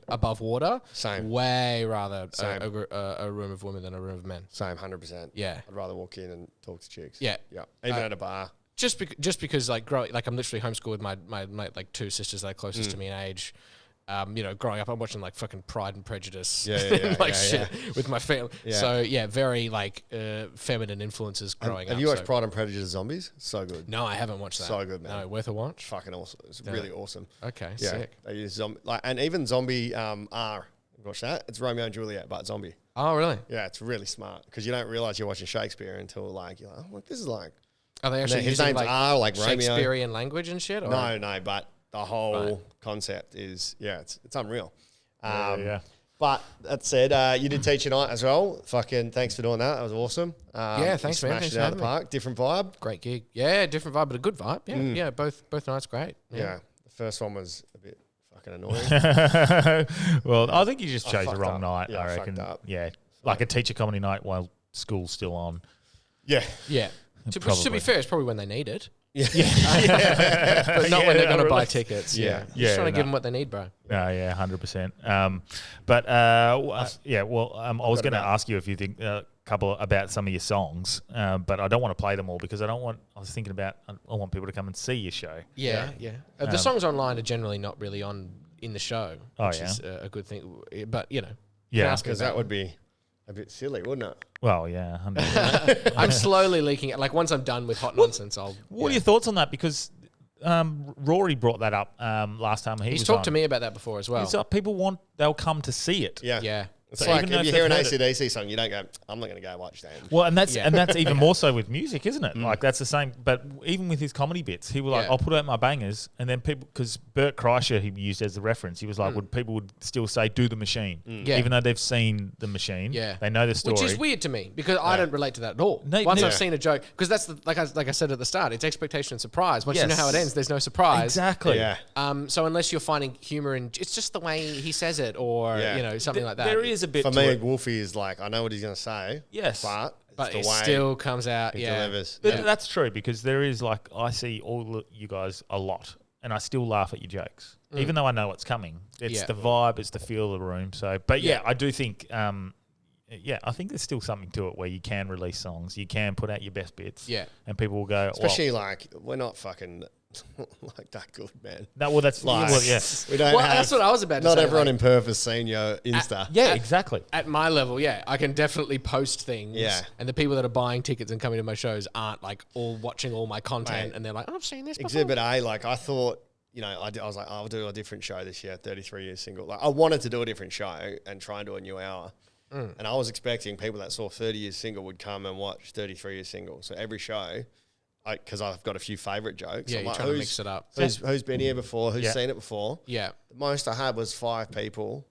above water. Same. Way rather a room of women than a room of men. Same, 100%. Yeah. I'd rather walk in and talk to chicks. Yeah. Yeah. Even at a bar. Just because like I'm literally homeschooled with my like two sisters that are closest to me in age. Growing up, I'm watching like fucking Pride and Prejudice, with my family. Yeah. So very like feminine influences growing up. Have you watched Pride and Prejudice Zombies? So good. No, I haven't watched that. So good, man. No, worth a watch. Fucking awesome. It's really awesome. Okay, yeah. sick. They use and even Zombie R. Watch that. It's Romeo and Juliet, but zombie. Oh, really? Yeah, it's really smart because you don't realize you're watching Shakespeare until like you're like, oh, this is like. Are they actually his using name's like R, like Shakespearean Romeo. language and shit? Or? No, but the whole concept is it's unreal. But that said, you did teach tonight as well. Fucking thanks for doing that. That was awesome. Thanks, man. Smashed it out of the park. Different vibe. Great gig. Yeah, different vibe, but a good vibe. Yeah, both nights great. Yeah. The first one was a bit fucking annoying. Well, I think you just chose the wrong night. Yeah, I reckon. fucked up. Yeah, like a teacher comedy night while school's still on. Yeah. To be fair, it's probably when they need it. Yeah. But not when they're going to buy tickets. Yeah. Just trying to give them what they need, bro. No, 100%. I was going to ask you if you think a couple about some of your songs, but I don't want to play them all because I was thinking about, I want people to come and see your show. Yeah. The songs online are generally not really on in the show, which is a good thing. But, Yeah. Because that would be a bit silly, wouldn't it? Well, 100%. I'm slowly leaking it. Like once I'm done with Hot Nonsense, I'll. What are your thoughts on that? Because Rory brought that up last time he's talked to me about that before as well. So they'll come to see it. Yeah. It's like if you hear an AC/DC song, you don't go, I'm not going to go watch that. Well, and that's even more so with music, isn't it? Like that's the same. But even with his comedy bits, he was like, I'll put out my bangers, and then people, because Bert Kreischer he used as the reference, he was like, people would still say, "Do the machine," even though they've seen the machine. Yeah, they know the story, which is weird to me because I don't relate to that at all. Once I've seen a joke, because that's like I said at the start, it's expectation and surprise. Once you know how it ends, there's no surprise. Exactly. Yeah. So unless you're finding humor in, it's just the way he says it, or something like that. There is a bit for to me. it. Wolfie is like, I know what he's going to say. Yes. But it still comes out. He delivers. But that's true because there is like, I see all you guys a lot and I still laugh at your jokes. Even though I know what's coming. It's the vibe, it's the feel of the room. So, but I do think, I think there's still something to it where you can release songs, you can put out your best bits. Yeah. And people will go, especially like, we're not fucking like that good, man. No, well, that's like, we don't have, that's what I was about to say. Not everyone in Perth has seen your Insta. Exactly. At my level, I can definitely post things. Yeah. And the people that are buying tickets and coming to my shows aren't like all watching all my content and they're like, I've seen this before. Exhibit A, like I thought, I was like, I'll do a different show this year, 33 years single. Like I wanted to do a different show and try and do a new hour. And I was expecting people that saw 30 years single would come and watch 33 years single. So every show, because I've got a few favourite jokes. Yeah, I'm you're like, trying to mix it up. Who's been here before? Who's seen it before? Yeah. The most I had was 5 people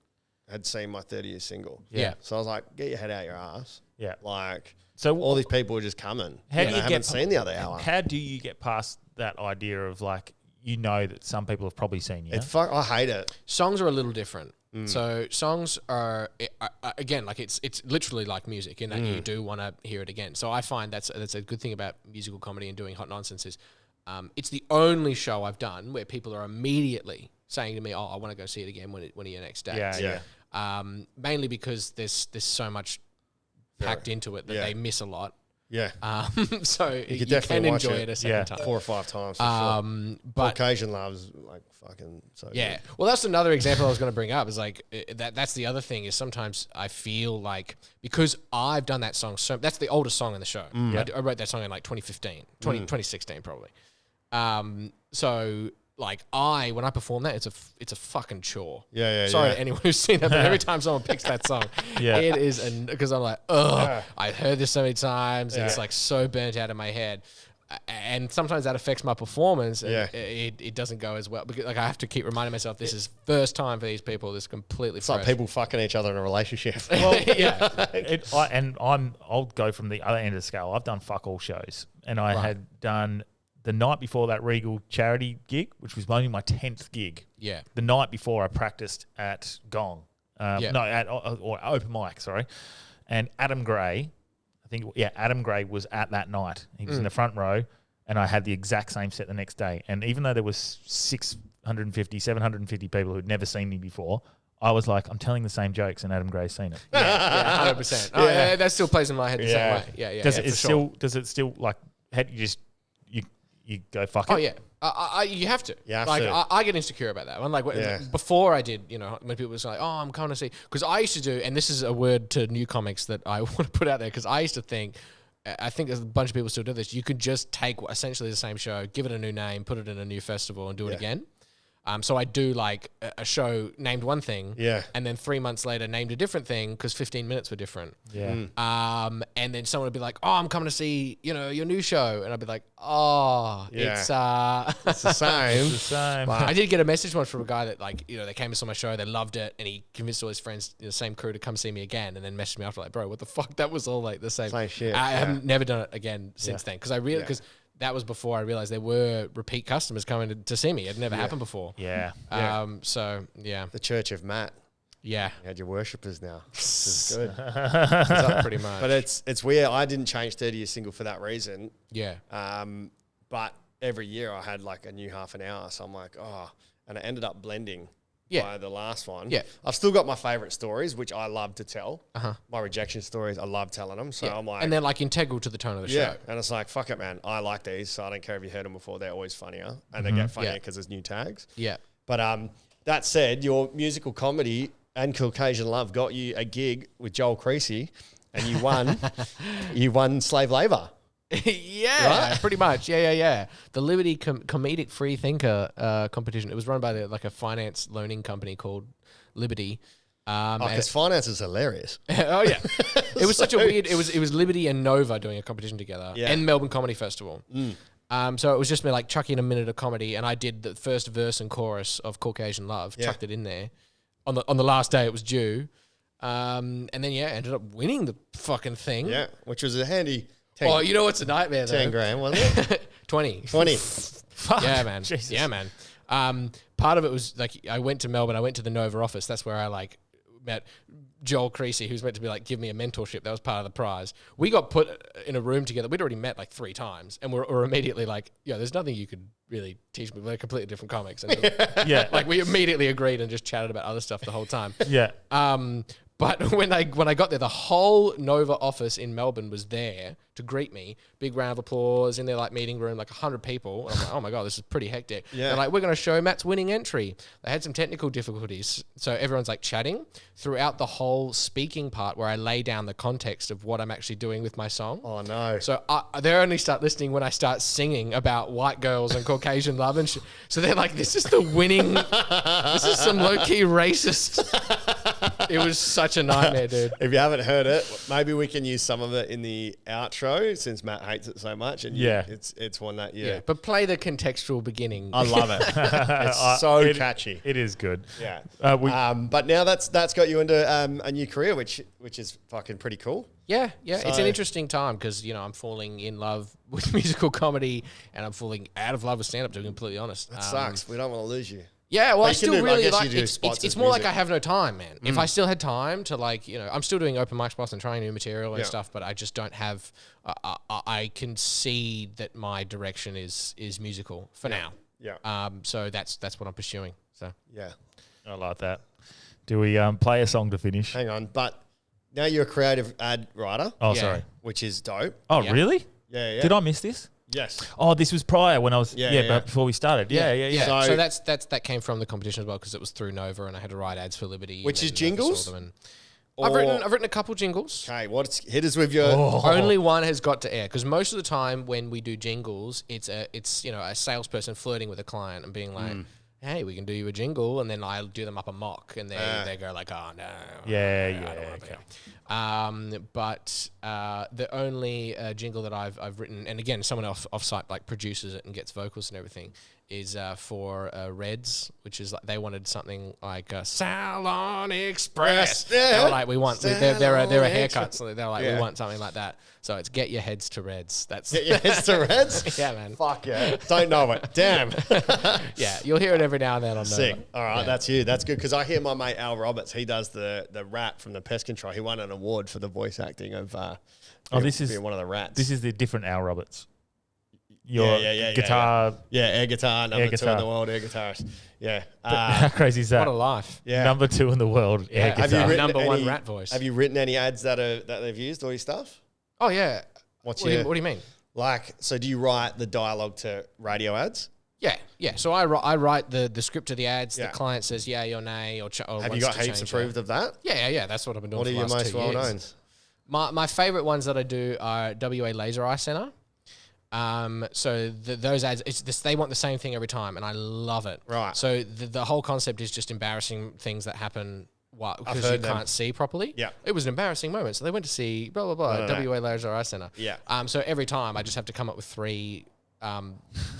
had seen my 30 years single. Yeah. So I was like, get your head out your ass. Yeah. Like, so all these people are just coming. How do you haven't seen the other hour. How do you get past that idea of like, that some people have probably seen you? I hate it. Songs are a little different. So songs are again, like it's literally like music in that you do want to hear it again. So I find that's a good thing about musical comedy and doing Hot Nonsense is it's the only show I've done where people are immediately saying to me, "Oh, I want to go see it again when are your next dates?" Mainly because there's so much packed into it that they miss a lot. Yeah. So you can enjoy it a second time. 4 or 5 times for sure. But Caucasian love's like fucking so good. Well, that's another example I was going to bring up is like that's the other thing is sometimes I feel like because I've done that song that's the oldest song in the show. I wrote that song in like 2015, 2016 probably. So like when I perform that, it's a fucking chore. Sorry to anyone who's seen that, but every time someone picks that song, it is because I'm like, I heard this so many times, and it's like so burnt out of my head. And sometimes that affects my performance. And it doesn't go as well because like I have to keep reminding myself this is first time for these people. This is completely it's fresh. like people fucking each other in a relationship. Well, I'll go from the other end of the scale. I've done fuck all shows, and I had done the night before that Regal charity gig, which was only my 10th gig. Yeah. The night before I practiced at Gong. No, or open mic, sorry. and Adam Gray, Adam Gray was at that night. He was in the front row, and I had the exact same set the next day. And even though there was 750 people who'd never seen me before, I was like, I'm telling the same jokes, and Adam Gray's seen it. Yeah, 100%. Oh, yeah, that still plays in my head the same way. Yeah. Does it still like? You go fuck it? Oh yeah. You have to. Yeah, I get insecure about that. Before I did, when people was like, "Oh, I'm coming to see," because I used to do, and this is a word to new comics that I want to put out there, because I used to think, I think a bunch of people still do this. You could just take essentially the same show, give it a new name, put it in a new festival, and do it again. So I do like a show named one thing, and then 3 months later named a different thing because 15 minutes were different. And then someone would be like, "Oh, I'm coming to see your new show," and I'd be like, "Oh, it's the same." It's the same. Wow. I did get a message once from a guy that they came and saw my show, they loved it, and he convinced all his friends, the same crew, to come see me again, and then messaged me after like, "Bro, what the fuck? That was all like the same shit." I have never done it again since then, because because that was before I realized there were repeat customers coming to see me. It never happened before. Yeah. So yeah. The Church of Matt. Yeah. You had your worshippers now. This is good. Pretty much. But it's weird. I didn't change 30 a single for that reason. Yeah. But every year I had like a new half an hour. So I'm like, and I ended up blending by the last one. Yeah. I've still got my favorite stories, which I love to tell. My rejection stories, I love telling them. So I'm like, and they're like integral to the tone of the show. And it's like, fuck it, man. I like these. So I don't care if you heard them before. They're always funnier. And they get funnier because there's new tags. Yeah. But that said, your musical comedy and Caucasian Love got you a gig with Joel Creasy, and you won. You won slave labor. Right? Pretty much. Yeah. The Liberty Comedic Free Thinker competition. It was run by a finance loaning company called Liberty. Because finance is hilarious. Oh yeah, it was such a weird. It was Liberty and Nova doing a competition together, and Melbourne Comedy Festival. So it was just me like chucking a minute of comedy, and I did the first verse and chorus of Caucasian Love, chucked it in there. On the last day it was due, and then ended up winning the fucking thing. Yeah, which was a handy. 10, you know what's a nightmare though? 10 grand, wasn't it? 20. Fuck. Yeah, man. Jesus. Yeah, man. Part of it was like I went to Melbourne. I went to the Nova office. That's where I met Joel Creasy, who's meant to be give me a mentorship. That was part of the prize. We got put in a room together. We'd already met 3 times, and we're immediately like, there's nothing you could really teach me. We're completely different comics. And we immediately agreed and just chatted about other stuff the whole time. Yeah. But when I got there, the whole Nova office in Melbourne was there to greet me. Big round of applause in their meeting room, 100 people. And I'm like, oh my God, this is pretty hectic. Yeah. They're like, we're going to show Matt's winning entry. They had some technical difficulties. So everyone's chatting throughout the whole speaking part where I lay down the context of what I'm actually doing with my song. Oh no. So they only start listening when I start singing about white girls and Caucasian love. And so they're like, this is the winning, this is some low-key racist. It was such a nightmare, dude. If you haven't heard it, maybe we can use some of it in the outro since Matt hates it so much. And it's one that but play the contextual beginning. I love it. It's so catchy. It is good. Yeah. But now that's got you into a new career, which is fucking pretty cool. Yeah. So, it's an interesting time because I'm falling in love with musical comedy and I'm falling out of love with stand-up. To be completely honest, that sucks. We don't want to lose you. Yeah, well, I still really like it's more like I have no time, man. If I still had time to I'm still doing open mic spots and trying new material and stuff, but I just don't have. I can see that my direction is musical for now. Yeah. So that's what I'm pursuing. So yeah, I like that. Do we play a song to finish? Hang on, but now you're a creative ad writer. Oh, sorry, which is dope. Oh, really? Yeah. Did I miss this? Yes. Oh, this was prior when I was but before we started. Yeah. So that came from the competition as well because it was through Nova and I had to write ads for Liberty. Which is Jingles? I've written a couple jingles. Okay, hit us with your only one has got to air because most of the time when we do jingles, it's a salesperson flirting with a client and being like, hey, we can do you a jingle, and then I'll do them up a mock, and they go like, oh no, but the only jingle that I've written, and again, someone else offsite produces it and gets vocals and everything, is for Reds, which is they wanted something like Salon Express. Yeah. They were like, we want they're a haircut, so they're like, we want something like that. So it's Get Your Heads to Reds. Get Your Heads to Reds? Yeah, man. Fuck yeah. Don't know it. Damn. Yeah, you'll hear it every now and then on Sick. Nova. All right, that's you. That's good because I hear my mate Al Roberts. He does the rap from the Pest Control. He won an award for the voice acting of this is being one of the rats. This is the different Al Roberts. Yeah, guitar. Yeah, air guitar, number 2 in the world, air guitarist. Yeah. How crazy is that? What a life. Yeah. Number 2 in the world, air Have you guitar. written Number 1 any- rat voice. Have you written any ads that they've used, all your stuff? Oh, yeah. What do you mean? Like, so do you write the dialogue to radio ads? Yeah. So I write the script to the ads. Yeah. The client says yay or nay or Have you got heaps approved of that? Yeah. That's what I've been doing. What are for your the last most 2 well years. known? My favorite ones that I do are WA Laser Eye Center. So those ads, they want the same thing every time, and I love it. Right. So the whole concept is just embarrassing things that happen because you can't see properly. Yeah. It was an embarrassing moment. So they went to see blah, blah, blah, WA Laser Eye Center. Yeah. So every time I just have to come up with 3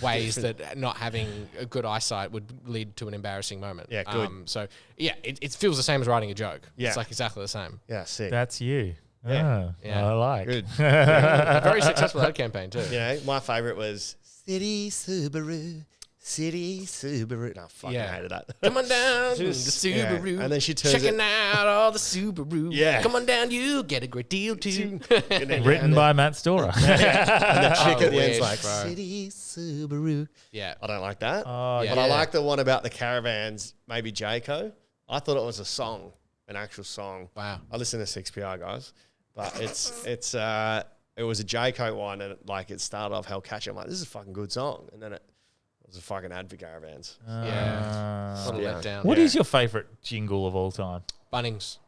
ways that not having a good eyesight would lead to an embarrassing moment. Yeah, good. So yeah, it feels the same as writing a joke. Yeah. It's like exactly the same. Yeah, sick. That's you. Yeah. Yeah. I like. Good. A very successful ad campaign too. You know, my favorite was City Subaru. No, I fucking hated that. Come on down, the Subaru. Yeah. And then she turns checking it- out all the Subaru. Yeah. Come on down, you get a great deal too. Written by Matt Storer. And the chick at the end's weird, like, bro. City Subaru. Yeah. I don't like that. Oh, Yeah. But I like the one about the caravans, maybe Jayco. I thought it was a song, an actual song. Wow. I listen to 6PR, guys. But it was a Jayco one, and it started off hell catchy. I'm like, this is a fucking good song. And then it was a fucking ad for caravans. Yeah. What a Yeah. letdown. What is your favourite jingle of all time? Bunnings?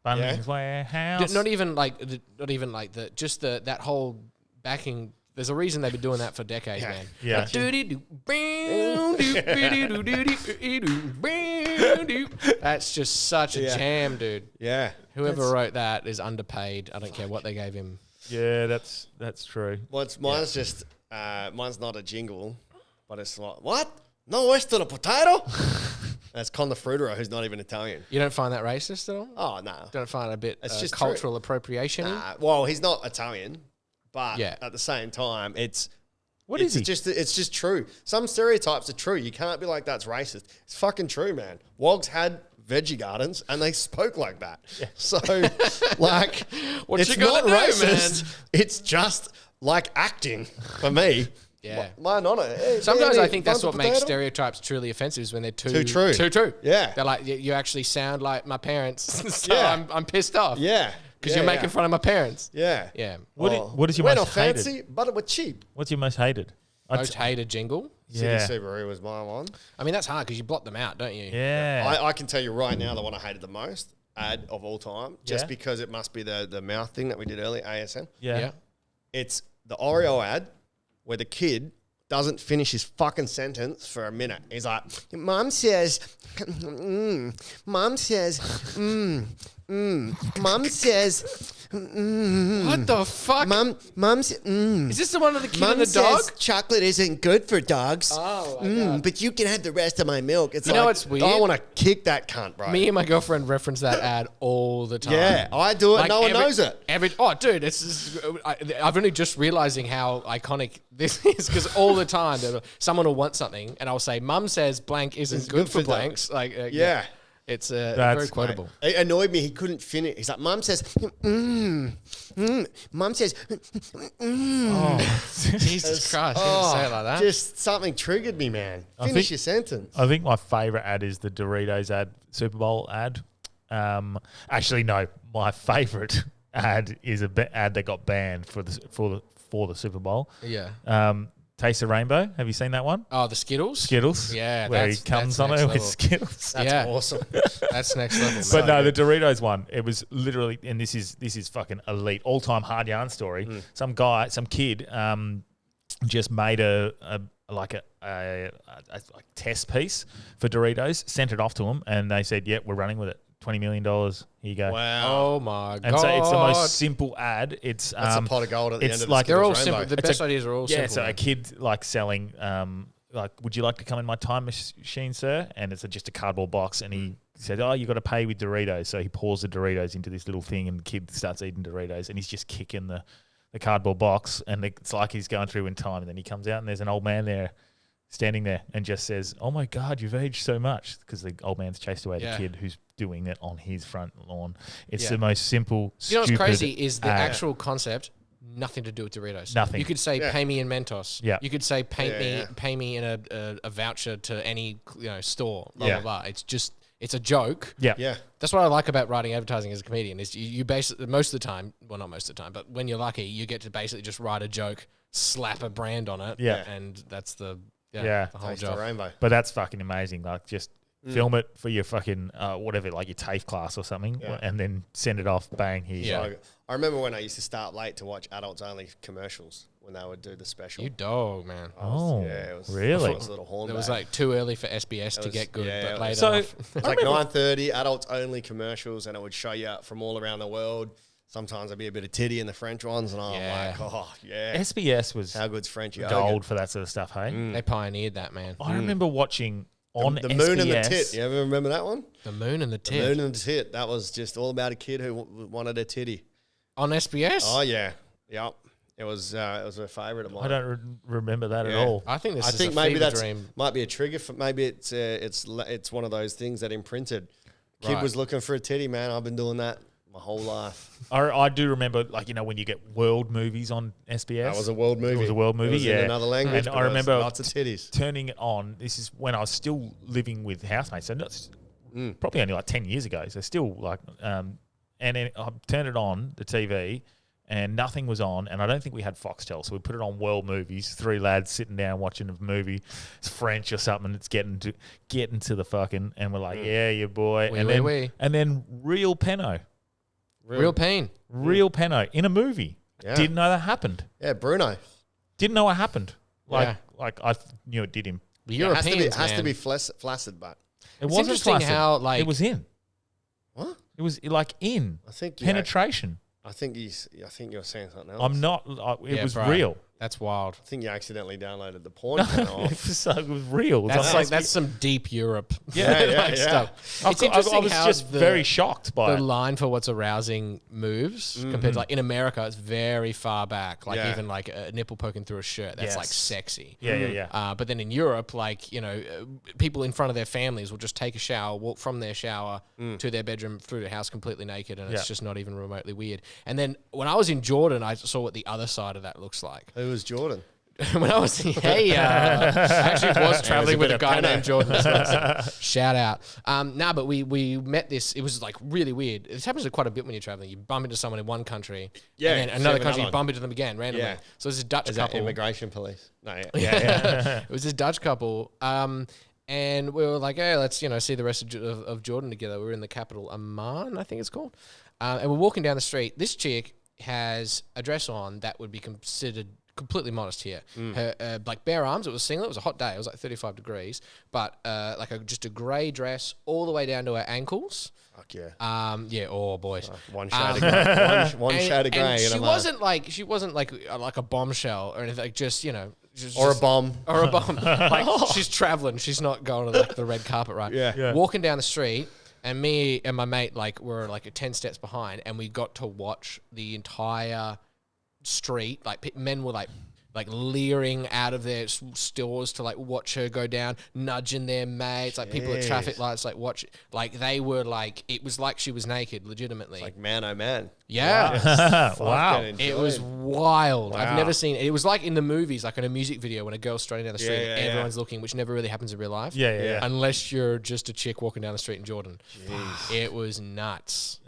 Bunnings Warehouse. Not even like that whole backing. There's a reason they've been doing that for decades, Yeah. man. Yeah. That's just such a Yeah. jam, dude. Yeah. Whoever wrote that is underpaid. I don't care what they gave him. Yeah, that's true. Mine's just, mine's not a jingle, but it's like, what? No oyster a potato? That's Con the Fruiterer, who's not even Italian. You don't find that racist at all? Oh, no. Don't find it a bit It's just cultural appropriation? Well, he's not Italian, but Yeah. at the same time, it's What is he? It's just true. Some stereotypes are true. You can't be like, that's racist. It's fucking true, man. Wogs had veggie gardens and they spoke like that. Yeah. So, like, What it's you gonna not do, racist. man? It's just like acting for me. Yeah. Mine on it. Hey, Sometimes hey, I think that's bumper what makes potato? stereotypes truly offensive is when they're Too true. Too true. Yeah. They're like, you actually sound like my parents. So Yeah. I'm pissed off. Yeah. Because you're making fun of my parents. Yeah. Yeah. What is your we're most not hated? fancy, but it was cheap. What's your most hated? Most hated jingle. Yeah. City Subaru was my one. I mean, that's hard because you blot them out, don't you? Yeah. I can tell you right now the one I hated the most, ad of all time, just Yeah. because it must be the mouth thing that we did earlier, ASN. yeah. Yeah. It's the Oreo ad where the kid doesn't finish his fucking sentence for a minute. He's like, Mom says, Mom says, Mom says, What the fuck? Mom says, Is this the one of the kid Mom and the dog? says chocolate isn't good for dogs. Oh, my God. But you can have the rest of my milk. It's You like, know what's weird? I want to kick that cunt, bro. Me and my girlfriend reference that ad all the time. Yeah, I do it. Like no one knows it. Dude, I've only just realizing how iconic this is because all the time someone will want something and I'll say, "Mum says blank isn't It's good for dogs." blanks." Like, Yeah. it's That's very quotable. It annoyed me. He couldn't finish. He's like, Mum says, Mum says, Jesus Christ, you didn't say it like that. Just something triggered me, man. Finish think- your sentence. I think my favourite ad is the Doritos ad, Super Bowl ad. Actually, no, my favourite ad is ad that got banned for the Super Bowl. Yeah. Taste of Rainbow. Have you seen that one? Oh, the Skittles. Skittles. Yeah, where he that's comes on next it with level. Skittles. That's yeah. awesome. That's next level. But no, the Doritos one, it was literally, and this is fucking elite, all-time hard yarn story. Some kid, just made a test piece for Doritos, sent it off to them, and they said, "Yep, we're running with it. $20 million. Here you go." Wow. Oh my god! And so it's the most simple ad. It's That's a pot of gold at the it's end of like- the They're all Skittles simple. rainbow. The best ideas are all yeah. simple. So a man. kid like selling, like, would you like to come in my time machine, sir? And it's just a cardboard box, and he said, "Oh, you got to pay with Doritos." So he pours the Doritos into this little thing, and the kid starts eating Doritos, and he's just kicking the cardboard box, and it's like he's going through in time. And then he comes out, and there's an old man there, standing there and just says, "Oh my God, you've aged so much," because the old man's chased away the kid who's doing it on his front lawn. It's the most simple, You know what's crazy is the actual concept, nothing to do with Doritos. Nothing. You could say, pay me in Mentos. Yeah. You could say, pay me in a voucher to any store, blah, blah, blah. It's just, it's a joke. Yeah. Yeah. That's what I like about writing advertising as a comedian is you basically, most of the time, well, not most of the time, but when you're lucky, you get to basically just write a joke, slap a brand on it. Yeah. And that's the whole Taste the job. rainbow. But that's fucking amazing. Like, just film it for your fucking whatever, like your TAFE class or something, and then send it off. Bang, here. Yeah. So I remember when I used to start late to watch adults only commercials when they would do the special. You dog, man. It was really? It was a little horn. It was like too early for SBS to get good, but later So enough. It was like 9:30 adults only commercials, and it would show you from all around the world. Sometimes there'd be a bit of titty in the French ones, and I'm like, oh yeah. SBS was How good's French gold yogurt? for that sort of stuff. Hey, They pioneered that, man. I remember watching on The SBS, moon and the tit. You ever remember that one? The moon and the The tit. moon and the tit. That was just all about a kid who wanted a titty. On SBS? Oh yeah, yep. It was a favourite of mine. I don't remember that at all. I think this I is think a maybe fever that's dream. might be a trigger for maybe it's one of those things that imprinted. Kid Right. was looking for a titty, man. I've been doing that my whole life. I do remember, like, when you get world movies on SBS. That was a world movie. It was a world movie, It was in another language. And but I there was remember lots of titties. turning it on. This is when I was still living with housemates, so probably only like 10 years ago. So still like, and then I turned it on the TV, and nothing was on, and I don't think we had Foxtel, so we put it on world movies. 3 lads sitting down watching a movie, it's French or something. It's getting to the fucking, and we're like, yeah, you boy, and then real Penno. Real pain. Real Penno in a movie. Yeah. Didn't know that happened. Yeah, Bruno. Didn't know it happened. Like, Yeah. like I knew it did him. The It has Europeans, to be man. flaccid, but It It's wasn't interesting flaccid. how, like- it was in. what? It was like in I think penetration. I think you're saying something else. I'm not. It Yeah, was bro. real. That's wild. I think you accidentally downloaded the porn channel It off. was real. That's It's like that's some deep Europe Yeah. stuff. I It's was interesting how just very shocked by the it. line for what's arousing moves compared to like in America, it's very far back. Like Yeah. even like a nipple poking through a shirt, that's Yes. like sexy. Yeah. But then in Europe, like, people in front of their families will just take a shower, walk from their shower to their bedroom through the house completely naked, and Yeah. it's just not even remotely weird. And then when I was in Jordan, I saw what the other side of that looks like. Who was Jordan? When I was I actually was traveling with a guy named Jordan. Shout out. But we met this. It was like really weird. This happens quite a bit when you're traveling. You bump into someone in one country, Yeah, and then another seven country, you other. bump into them again randomly. Yeah. So there's this Dutch Is that couple. immigration police? No, yeah. It was this Dutch couple. And we were like, hey, let's see the rest of Jordan together. We were in the capital, Amman, I think it's called. And we're walking down the street. This chick has a dress on that would be considered completely modest here. Her like bare arms. It was singlet. It was a hot day. It was like 35 degrees. But just a grey dress all the way down to her ankles. Fuck yeah. Yeah. Oh boys. One shade of grey. One shade of grey. And in she a wasn't like a bombshell or anything. Like just or a bomb. or a bomb. Like she's traveling. She's not going to like the red carpet, right? Yeah. Walking down the street, and me and my mate were 10 steps behind, and we got to watch the entire street. Like men were like leering out of their stores to watch her go down, nudging their mates, like people at traffic lights, watch it. Like they were it was like she was naked, legitimately. Like man, oh man. Yeah. Wow. It was wild. Wow. I've never seen it. It was like in the movies, like in a music video when a girl's strolling down the street and yeah. everyone's looking, which never really happens in real life. Yeah. Unless you're just a chick walking down the street in Jordan. It was nuts.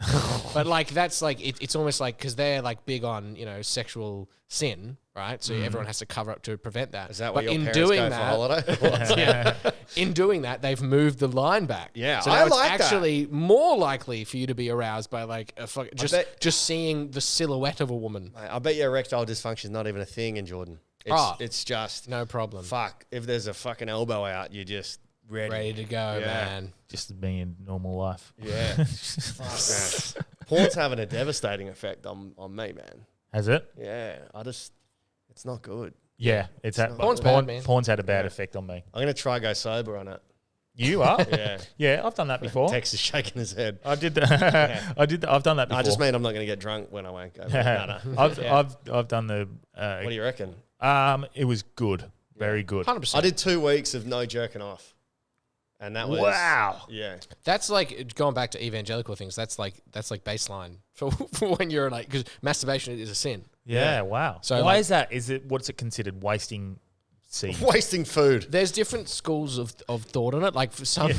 But that's it's almost like, because they're big on, sexual sin, right? So everyone has to cover up to prevent that. Is that but where your in parents doing go that, for holiday? in doing that, they've moved the line back. Yeah, so now I it's like that. actually more likely for you to be aroused by bet- just seeing the silhouette of a woman. Mate, I bet your erectile dysfunction is not even a thing in Jordan. It's just No problem. fuck. If there's a fucking elbow out, you're just ready. Ready to go, man. Just being normal life. Yeah. Fuck, man. Porn's having a devastating effect on me, man. Has it? Yeah. It's not good. Yeah. It's had, Porn's bad, man. Porn's had a bad effect on me. I'm gonna try go sober on it. You are? Yeah. Yeah, I've done that before. Tex is shaking his head. I did that. I've done that before. I just mean I'm not gonna get drunk when I won't go. No. I've done the. What do you reckon? It was good. Very good. 100%. I did 2 weeks of no jerking off. And that was... Wow. Yeah. That's like, going back to evangelical things, that's like baseline for when you're like, because masturbation is a sin. Yeah, wow. So why like- is that? What's it considered? Wasting seed? Wasting food. There's different schools of thought on it. Like for some,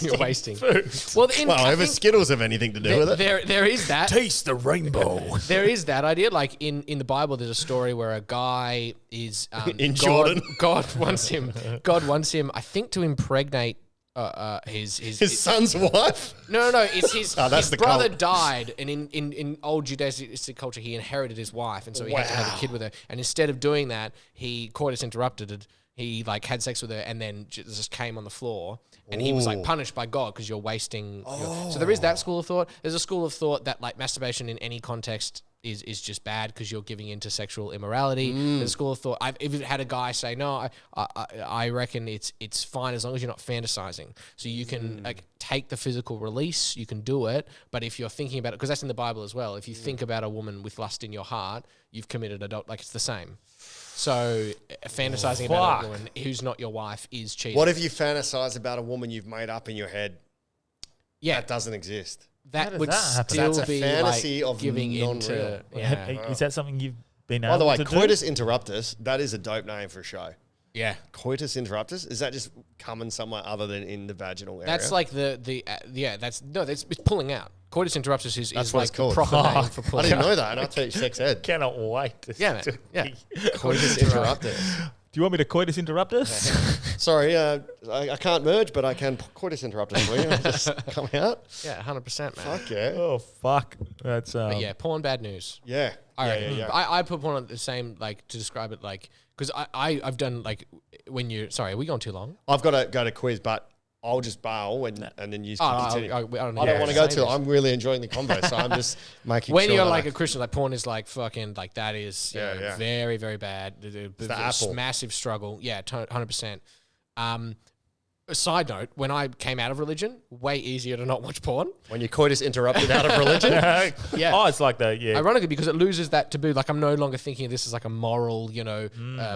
you're wasting. food. Well, Well, if Skittles have anything to do with it. there is that. Taste the rainbow. There is that idea. Like in the Bible, there's a story where a guy is In Jordan. God wants him. I think, to impregnate his son's wife? No. It's his that's the brother cult. died, and in old Judaic culture, he inherited his wife, and so he had to have a kid with her. And instead of doing that, he coitus interrupted. He like had sex with her, and then just came on the floor, and he was like punished by God because you're wasting. So there is that school of thought. There's a school of thought that like masturbation in any context is just bad because you're giving into sexual immorality. There's a school of thought. I've even had a guy say, no, I reckon it's fine as long as you're not fantasizing. So you can like take the physical release, you can do it, but if you're thinking about it, because that's in the Bible as well, if you think about a woman with lust in your heart, you've committed adult, like it's the same. So fantasizing about a woman who's not your wife is cheating. What if you fantasize about a woman you've made up in your head? Yeah, That doesn't exist. that would that happen? still That's a be fantasy like of giving into. non-real. Yeah, Is that something you've been By able the way, to do? coitus interruptus, that is a dope name for a show. yeah. Coitus interruptus? Is that just coming somewhere other than in the vaginal area? That's like that's it's pulling out. Coitus interruptus is what like it's called. the proper name for I pulling didn't out. know that, and I teach sex ed. Cannot wait. Yeah, man. Yeah. Coitus interruptus. Do you want me to coitus interrupt us? Sorry, I can't merge, but I can coitus interruptus for you. Just come out. Yeah, 100%, man. Fuck yeah. Oh fuck. That's But yeah, porn bad news. Yeah. I Yeah, reckon. yeah, yeah. I put porn on the same, like, to describe it, like, because I've done, like, when you, sorry, are we going too long? I've got to go to quiz, but I'll just bail and then you continue. I don't I don't want to go too too long. I'm really enjoying the convo, so I'm just making when sure you're that like I- a Christian, like porn is like fucking, like that is very, very bad. the apple. Massive struggle. Yeah, 100%. A side note, when I came out of religion, way easier to not watch porn. when your coitus interrupted out of religion. Yeah. Oh, it's like the Ironically, because it loses that taboo. Like, I'm no longer thinking of this as like a moral,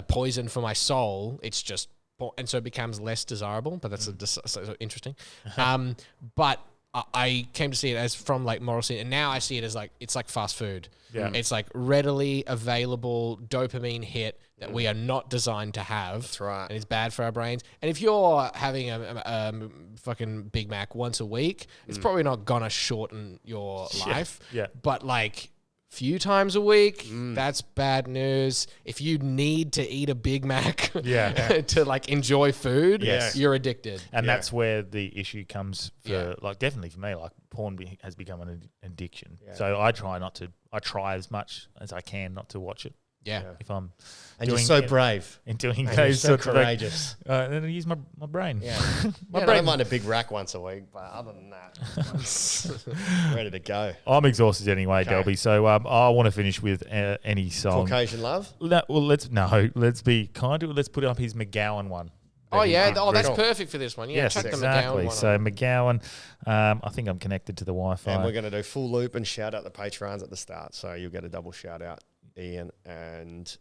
poison for my soul. It's just, and so it becomes less desirable. But that's so interesting. But I came to see it as from like moral sin, and now I see it as like it's like fast food. Yeah. It's like readily available dopamine hit that we are not designed to have. That's right. And it's bad for our brains. And if you're having a fucking Big Mac once a week, it's probably not gonna shorten your life. Yeah. But like few times a week, that's bad news. If you need to eat a Big Mac to like enjoy food, Yes. you're addicted. And Yeah. that's where the issue comes for, Yeah. like, definitely for me, like, porn has become an addiction. So I try as much as I can not to watch it. Yeah. If I'm And you're doing so it- brave. in doing And you're those so sorts of things. courageous. Then I use my brain. Yeah. My I brain. don't mind a big rack once a week, but other than that, I'm ready to go. I'm exhausted anyway, Delby. So I want to finish with any song. Caucasian love? Let's be kind to it. Let's put up his McGowan one. Oh yeah. That he Oh, that's did. perfect for this one. Yeah. Yes, Chuck the McGowan exactly. one So on. McGowan, I think I'm connected to the Wi-Fi. And we're going to do full loop and shout out the Patrons at the start. So you'll get a double shout out, Ian. And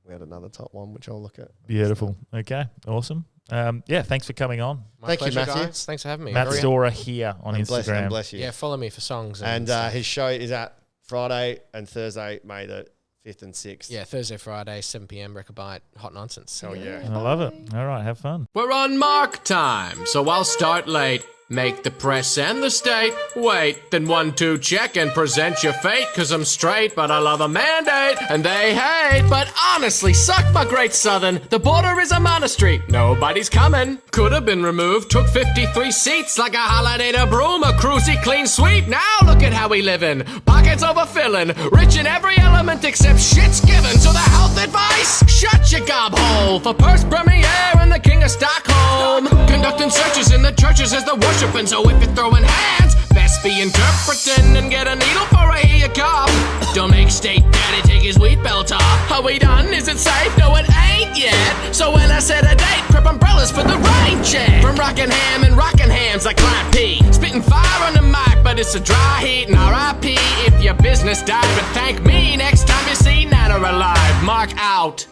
we had another top one, which I'll look at. Beautiful. Okay, awesome. Thanks for coming on. My Thank you, pleasure, Matthew. guys. Thanks for having me. Matt Very- Storer here on And Instagram. bless you. Yeah, follow me for songs. And stuff. his show is at Friday and Thursday, May the 5th and 6th. yeah, Thursday, Friday, 7 p.m. Record Bite, Hot Nonsense. Hell yeah. I love it. All right, have fun. We're on mark time, so I'll start late. Make the press and the state wait. Then 1, 2, check and present your fate. Cause I'm straight, but I love a mandate. And they hate, but honestly, suck my great southern. The border is a monastery, nobody's coming. Could have been removed, took 53 seats like a holiday to broom, a cruisy clean sweep. Now look at how we livin'. Pockets overfillin', rich in every element except shit's given. So the health advice, shut your gob hole. For Purse Premiere and the King of Stockholm. Conducting searches in the churches as the worshiping. So if you're throwing hands, best be interpreting and get a needle for a here you come. Don't make state daddy take his wheat belt off. Are we done? Is it safe? No, it ain't yet. So when I set a date, prep umbrellas for the rain check. From Rockingham and rockin' hams like Clive P. Spitting fire on the mic, but it's a dry heat. And R.I.P. if your business died. But thank me next time you see Nana alive. Mark out.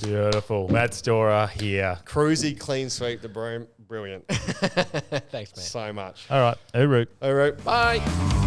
Beautiful. Matt Storer here. Cruisy clean sweep the broom. Brilliant. Thanks, man. So much. All right. Uru. All right. Bye.